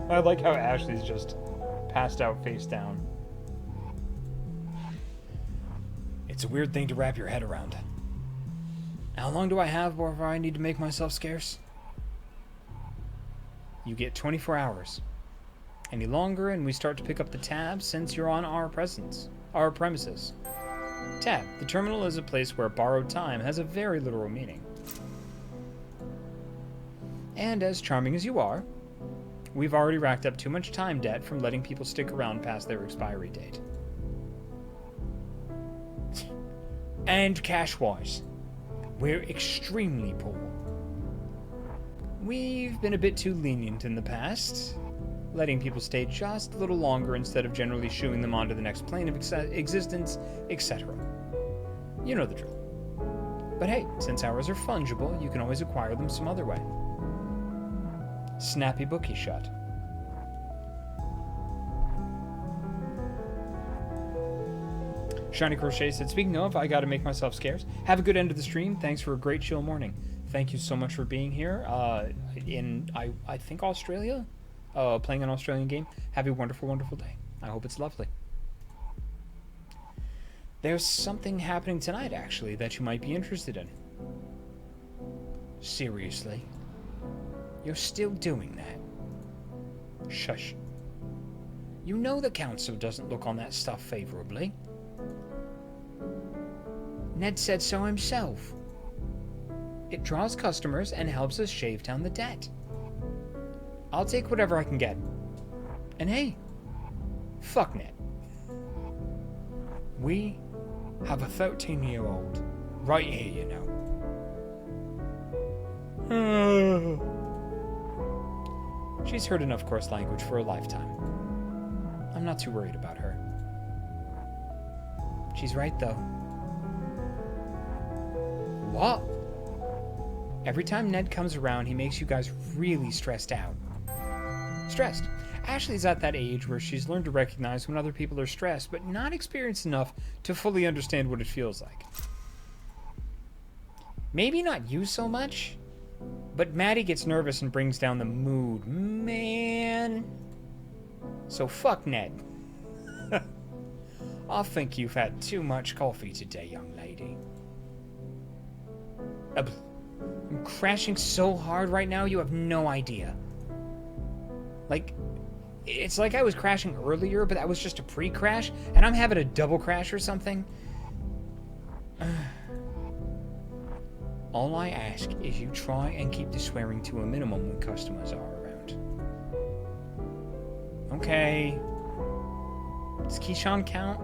I like how Ashley's just passed out face down. It's a weird thing to wrap your head around. How long do I have before I need to make myself scarce? You get 24 hours. Any longer and we start to pick up the tab since you're on our premises. Tab. The terminal is a place where borrowed time has a very literal meaning. And as charming as you are, we've already racked up too much time debt from letting people stick around past their expiry date. And cash-wise, we're extremely poor. We've been a bit too lenient in the past, letting people stay just a little longer instead of generally shooing them onto the next plane of existence, etc. You know the drill. But hey, since hours are fungible, you can always acquire them some other way. Snappy bookie shut. Shiny Crochet said, speaking of, I gotta make myself scarce. Have a good end of the stream. Thanks for a great chill morning. Thank you so much for being here in, I think, Australia? Playing an Australian game. Have a wonderful, wonderful day. I hope it's lovely. There's something happening tonight, actually, that you might be interested in. Seriously? You're still doing that? Shush. You know the council doesn't look on that stuff favorably. Ned said so himself. It draws customers and helps us shave down the debt. I'll take whatever I can get. And hey, fuck Ned. We have a 13-year-old right here, you know. She's heard enough coarse language for a lifetime. I'm not too worried about her. She's right, though. What? Every time Ned comes around, he makes you guys really stressed out. Stressed. Ashley's at that age where she's learned to recognize when other people are stressed, but not experienced enough to fully understand what it feels like. Maybe not you so much, but Maddie gets nervous and brings down the mood. Man. So fuck Ned. I think you've had too much coffee today, young lady. I'm crashing so hard right now, you have no idea. Like, it's like I was crashing earlier, but that was just a pre-crash, and I'm having a double crash or something. All I ask is you try and keep the swearing to a minimum when customers are around. Okay. Does Keyshawn count?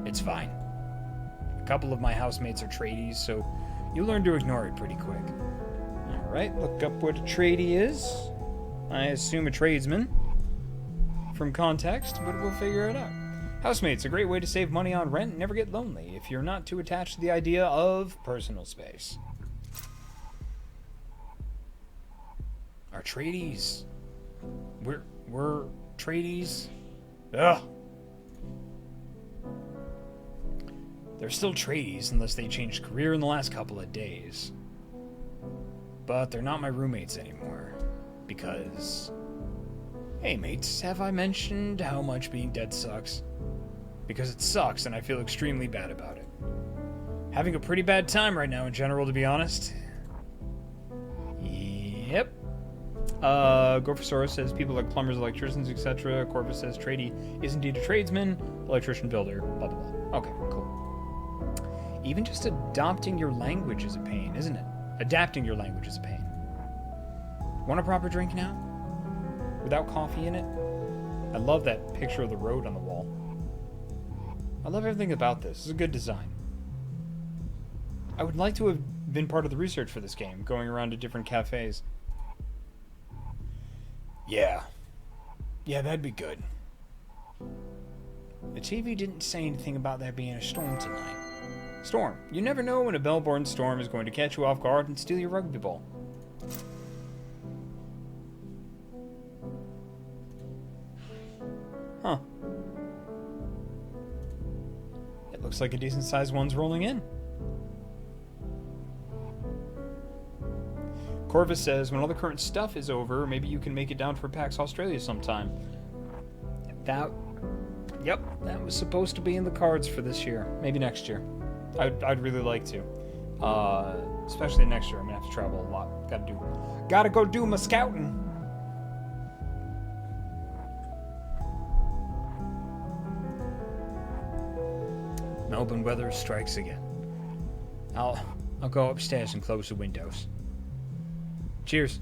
It's fine. A couple of my housemates are tradies, so you learn to ignore it pretty quick. Alright, look up what a tradie is. I assume a tradesman. From context, but we'll figure it out. Housemates, a great way to save money on rent and never get lonely if you're not too attached to the idea of personal space. Our tradies. We're tradies. Ugh. They're still tradies unless they changed career in the last couple of days. But they're not my roommates anymore. Because... Hey mates, have I mentioned how much being dead sucks? Because it sucks and I feel extremely bad about it. Having a pretty bad time right now in general, to be honest. Yep. Gophersaurus says people like plumbers, electricians, etc. Corvus says tradie is indeed a tradesman, electrician, builder, blah blah blah. Okay, cool. Even just adopting your language is a pain, isn't it? Adapting your language is a pain. Want a proper drink now? Without coffee in it? I love that picture of the road on the wall. I love everything about this. It's a good design. I would like to have been part of the research for this game, going around to different cafes. Yeah, that'd be good. The TV didn't say anything about there being a storm tonight. Storm. You never know when a Melbourne storm is going to catch you off guard and steal your rugby ball. Huh. It looks like a decent-sized one's rolling in. Corvus says, when all the current stuff is over, maybe you can make it down for PAX Australia sometime. Yep, that was supposed to be in the cards for this year. Maybe next year. I'd really like to. Especially next year. I'm gonna have to travel a lot. Gotta go do my scouting. Melbourne weather strikes again. I'll go upstairs and close the windows. Cheers.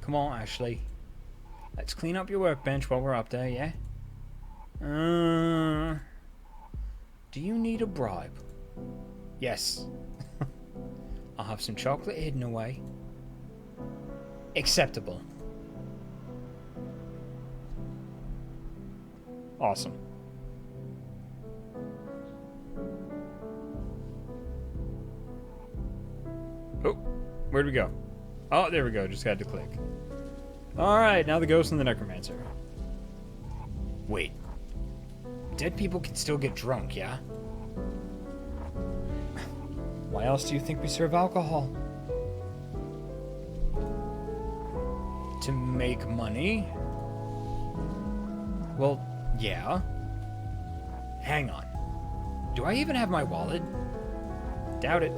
Come on, Ashley. Let's clean up your workbench while we're up there, yeah? Do you need a bribe? Yes. I'll have some chocolate hidden away. Acceptable. Awesome. Oh, where'd we go? Oh, there we go. Just had to click. Alright, now the ghost and the necromancer. Wait. Dead people can still get drunk, yeah? Why else do you think we serve alcohol? To make money? Well, yeah. Hang on. Do I even have my wallet? Doubt it.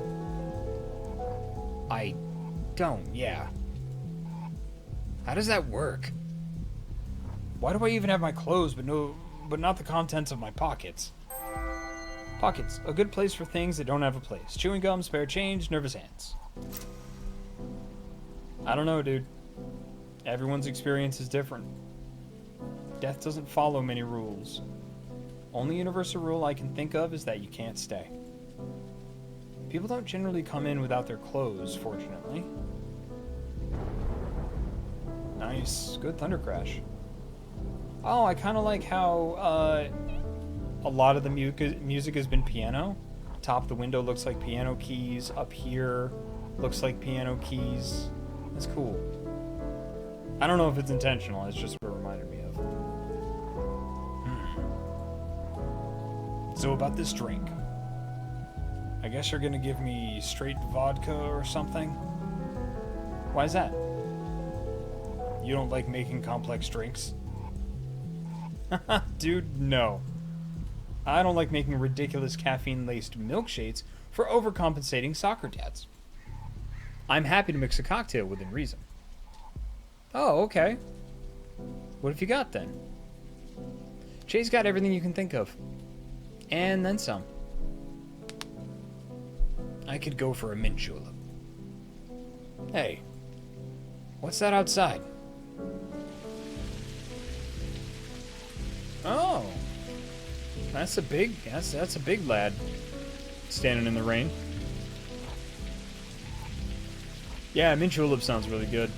I don't, yeah. How does that work? Why do I even have my clothes but not the contents of my pockets? Pockets, a good place for things that don't have a place. Chewing gum, spare change, nervous hands. I don't know, dude. Everyone's experience is different. Death doesn't follow many rules. Only universal rule I can think of is that you can't stay. People don't generally come in without their clothes, fortunately. Nice. Good thunder crash. Oh, I kind of like how a lot of the music has been piano. Top of the window looks like piano keys. Up here looks like piano keys. That's cool. I don't know if it's intentional. It's just what it reminded me of. So about this drink. I guess you're gonna give me straight vodka or something? Why is that? You don't like making complex drinks? Dude, no. I don't like making ridiculous caffeine-laced milkshakes for overcompensating soccer dads. I'm happy to mix a cocktail within reason. Oh, okay. What have you got then? Jay's got everything you can think of. And then some. I could go for a mint julep. Hey, what's that outside? Oh, that's a big lad standing in the rain. Yeah, mint julep sounds really good.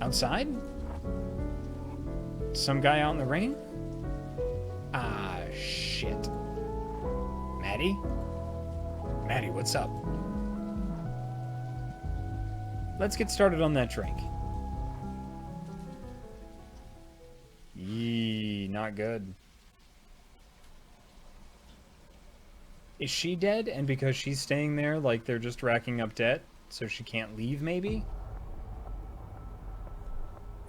Outside? Some guy out in the rain? Ah, shit. Maddie? Maddie, what's up? Let's get started on that drink. Yee, not good. Is she dead? And because she's staying there, like they're just racking up debt? so she can't leave, maybe?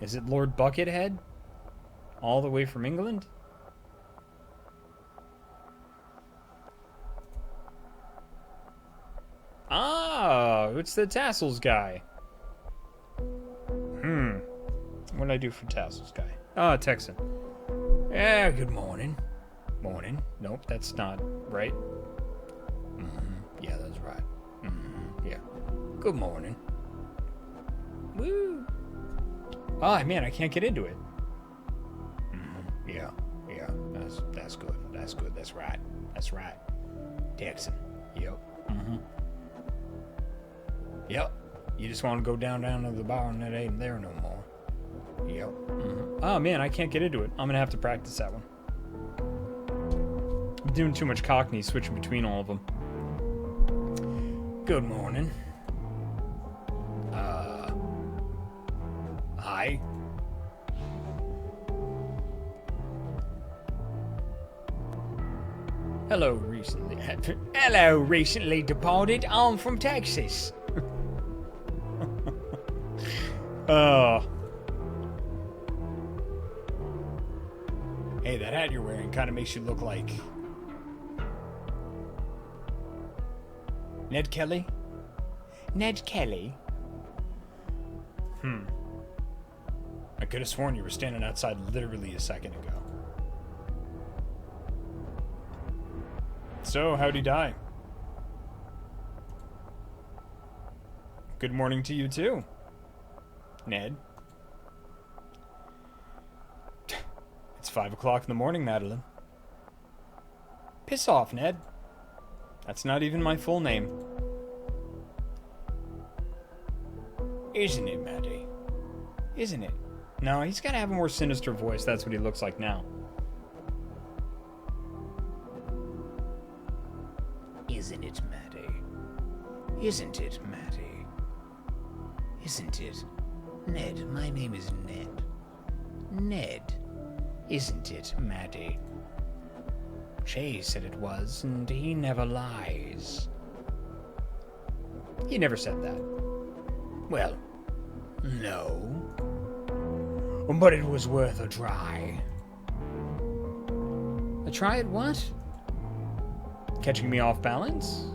Is it Lord Buckethead? All the way from England? Ah, it's the Tassels guy. What did I do for Tassels guy? Ah, Texan. Yeah, good morning. Morning. Nope, that's not right. Yeah, that's right. Yeah. Good morning. Woo. Ah, man, I can't get into it. Yeah. That's good. That's good. That's right. That's right. Texan. Yep. Yep. You just want to go down to the bar and it ain't there no more. Yep. Oh, man, I can't get into it. I'm going to have to practice that one. I'm doing too much Cockney, switching between all of them. Good morning. Hi. Hello, recently departed. I'm from Texas. Oh. Hey, that hat you're wearing kind of makes you look like Ned Kelly? Ned Kelly? I could have sworn you were standing outside literally a second ago. So, how'd he die? Good morning to you too, Ned. It's 5 o'clock in the morning, Madeline. Piss off, Ned. That's not even my full name. Isn't it, Maddie? Isn't it? No, he's gotta have a more sinister voice. That's what he looks like now. Isn't it, Maddie? Isn't it, Maddie? Isn't it? Ned, my name is Ned. Ned. Isn't it, Maddie? Shay said it was, and he never lies. He never said that. Well, no. But it was worth a try. A try at what? Catching me off balance?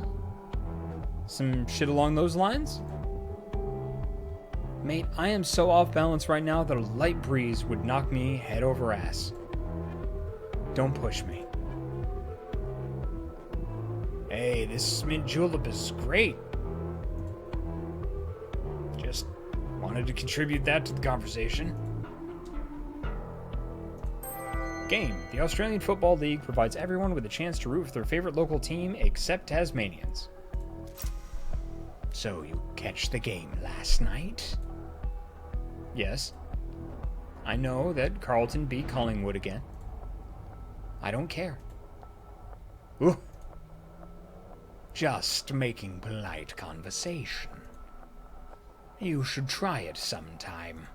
Some shit along those lines? Mate, I am so off balance right now that a light breeze would knock me head over ass. Don't push me. Hey, this mint julep is great. Just wanted to contribute that to the conversation. Game. The Australian Football League provides everyone with a chance to root for their favorite local team except Tasmanians. So you catch the game last night? Yes. I know that Carlton beat Collingwood again. I don't care. Ooh. Just making polite conversation. You should try it sometime.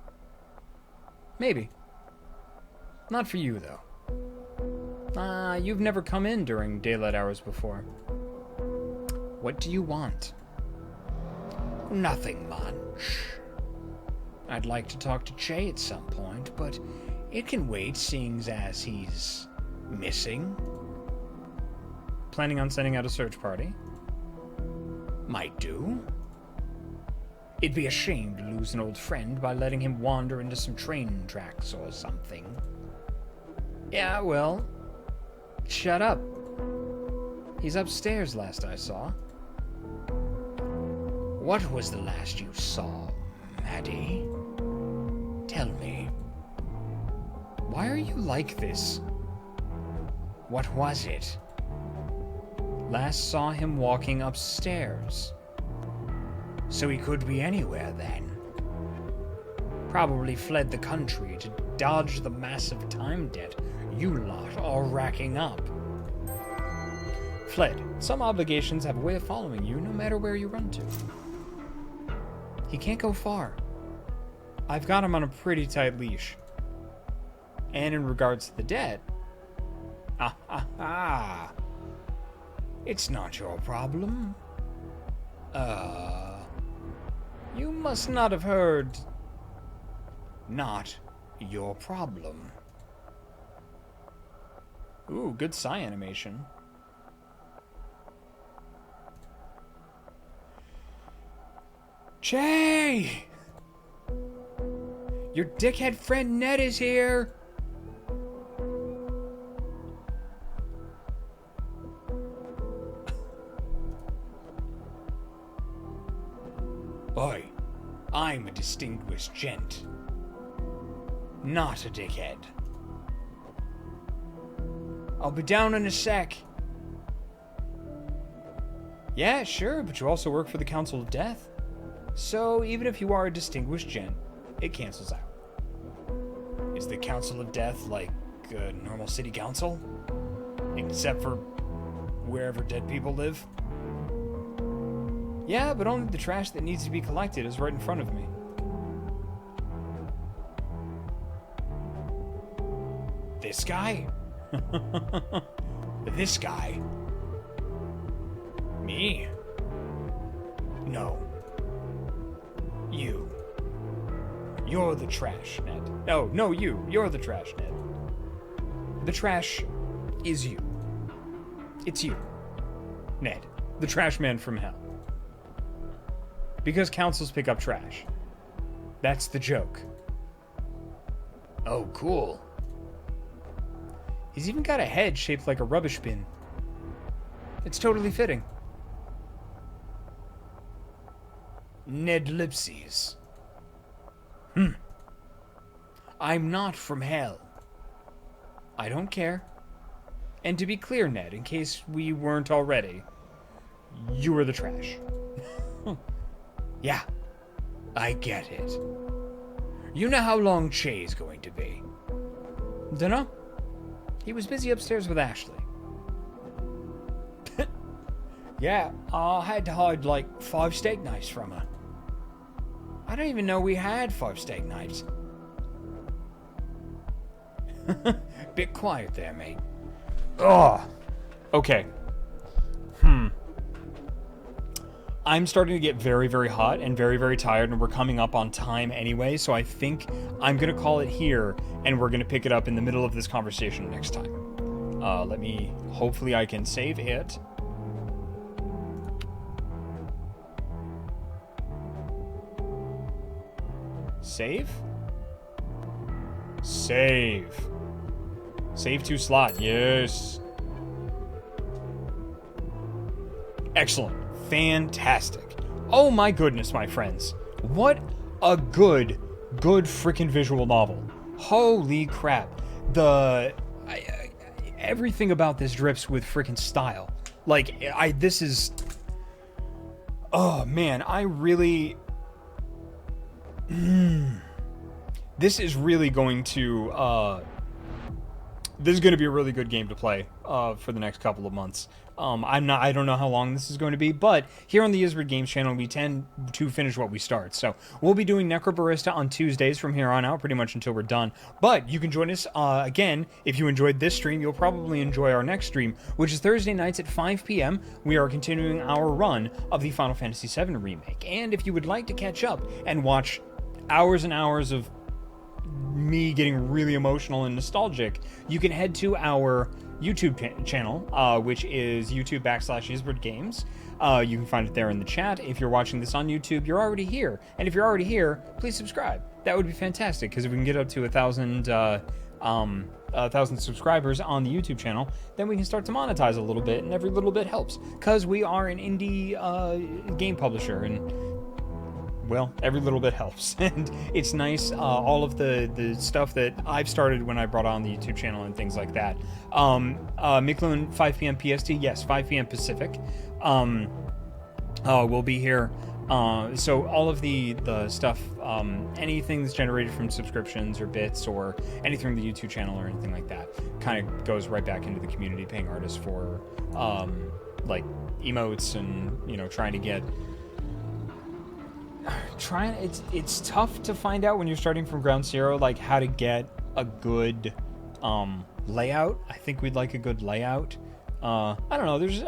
Maybe. Not for you, though. You've never come in during daylight hours before. What do you want? Nothing much. I'd like to talk to Che at some point, but it can wait, seeing as he's missing. Planning on sending out a search party? Might do. It'd be a shame to lose an old friend by letting him wander into some train tracks or something. Yeah, well, shut up. He's upstairs last I saw. What was the last you saw, Maddie? Tell me. Why are you like this? What was it? Last saw him walking upstairs. So he could be anywhere then. Probably fled the country to dodge the massive time debt you lot are racking up. Fled. Some obligations have a way of following you no matter where you run to. He can't go far. I've got him on a pretty tight leash. And in regards to the debt... It's not your problem. You must not have heard. Not your problem. Ooh, good Psy animation. Jay! Your dickhead friend Ned is here! Oi, I'm a distinguished gent. Not a dickhead. I'll be down in a sec. Yeah, sure, but you also work for the Council of Death. So even if you are a distinguished gent, it cancels out. Is the Council of Death like a normal city council? Except for wherever dead people live? Yeah, but only the trash that needs to be collected is right in front of me. This guy? This guy? Me? No. You. You're the trash, Ned. No, you. You're the trash, Ned. The trash is you. It's you, Ned. The trash man from hell. Because councils pick up trash. That's the joke. Oh, cool. He's even got a head shaped like a rubbish bin. It's totally fitting. Ned Lipsies. I'm not from hell. I don't care. And to be clear, Ned, in case we weren't already, you are the trash. Yeah, I get it. You know how long Che's going to be? Dunno. He was busy upstairs with Ashley. Yeah, I had to hide like 5 steak knives from her. I don't even know we had 5 steak knives. Bit quiet there, mate. Ugh. Okay. I'm starting to get very, very hot and very, very tired, and we're coming up on time anyway, so I think I'm going to call it here, and we're going to pick it up in the middle of this conversation next time. Hopefully I can save it. Save? Save. Save to slot, yes. Excellent. Fantastic. Oh my goodness, my friends. What a good freaking visual novel. Holy crap. Everything about this drips with freaking style. Like, this is... Oh, man, I really... This is really going to... This is going to be a really good game to play for the next couple of months. I don't know how long this is going to be, but here on the Ysbryd Games channel, we tend to finish what we start. So we'll be doing Necrobarista on Tuesdays from here on out, pretty much until we're done. But you can join us again. If you enjoyed this stream, you'll probably enjoy our next stream, which is Thursday nights at 5 p.m. We are continuing our run of the Final Fantasy VII Remake. And if you would like to catch up and watch hours and hours of me getting really emotional and nostalgic, you can head to our YouTube channel, which is YouTube.com/Ysbryd Games. You can find it there in the chat. If you're watching this on YouTube, you're already here. And if you're already here, please subscribe. That would be fantastic, because if we can get up to 1,000 subscribers on the YouTube channel, then we can start to monetize a little bit, and every little bit helps. Because we are an indie game publisher, and well, every little bit helps. And it's nice, all of the stuff that I've started when I brought on the YouTube channel and things like that. Mikloon, 5 p.m. PST, yes, 5 p.m. Pacific. We'll be here. So all of the stuff, anything that's generated from subscriptions or bits or anything from the YouTube channel or anything like that kind of goes right back into the community, paying artists for, like, emotes and, you know, trying to get... It's tough to find out when you're starting from ground zero, like how to get a good layout. I think we'd like a good layout I don't know, there's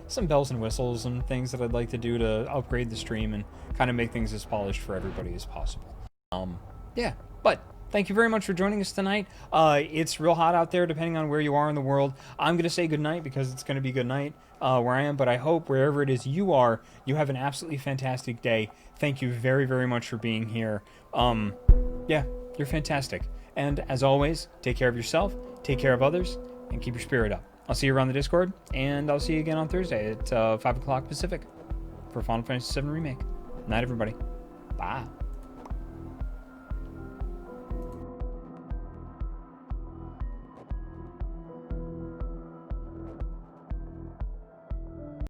some bells and whistles and things that I'd like to do to upgrade the stream and kind of make things as polished for everybody as possible. Yeah, but thank you very much for joining us tonight. It's real hot out there depending on where you are in the world. I'm going to say good night because it's going to be good night where I am, but I hope wherever it is you are, you have an absolutely fantastic day. Thank you very, very much for being here. Yeah, you're fantastic. And as always, take care of yourself, take care of others, and keep your spirit up. I'll see you around the Discord, and I'll see you again on Thursday at 5 o'clock Pacific for Final Fantasy VII Remake. Night, everybody. Bye.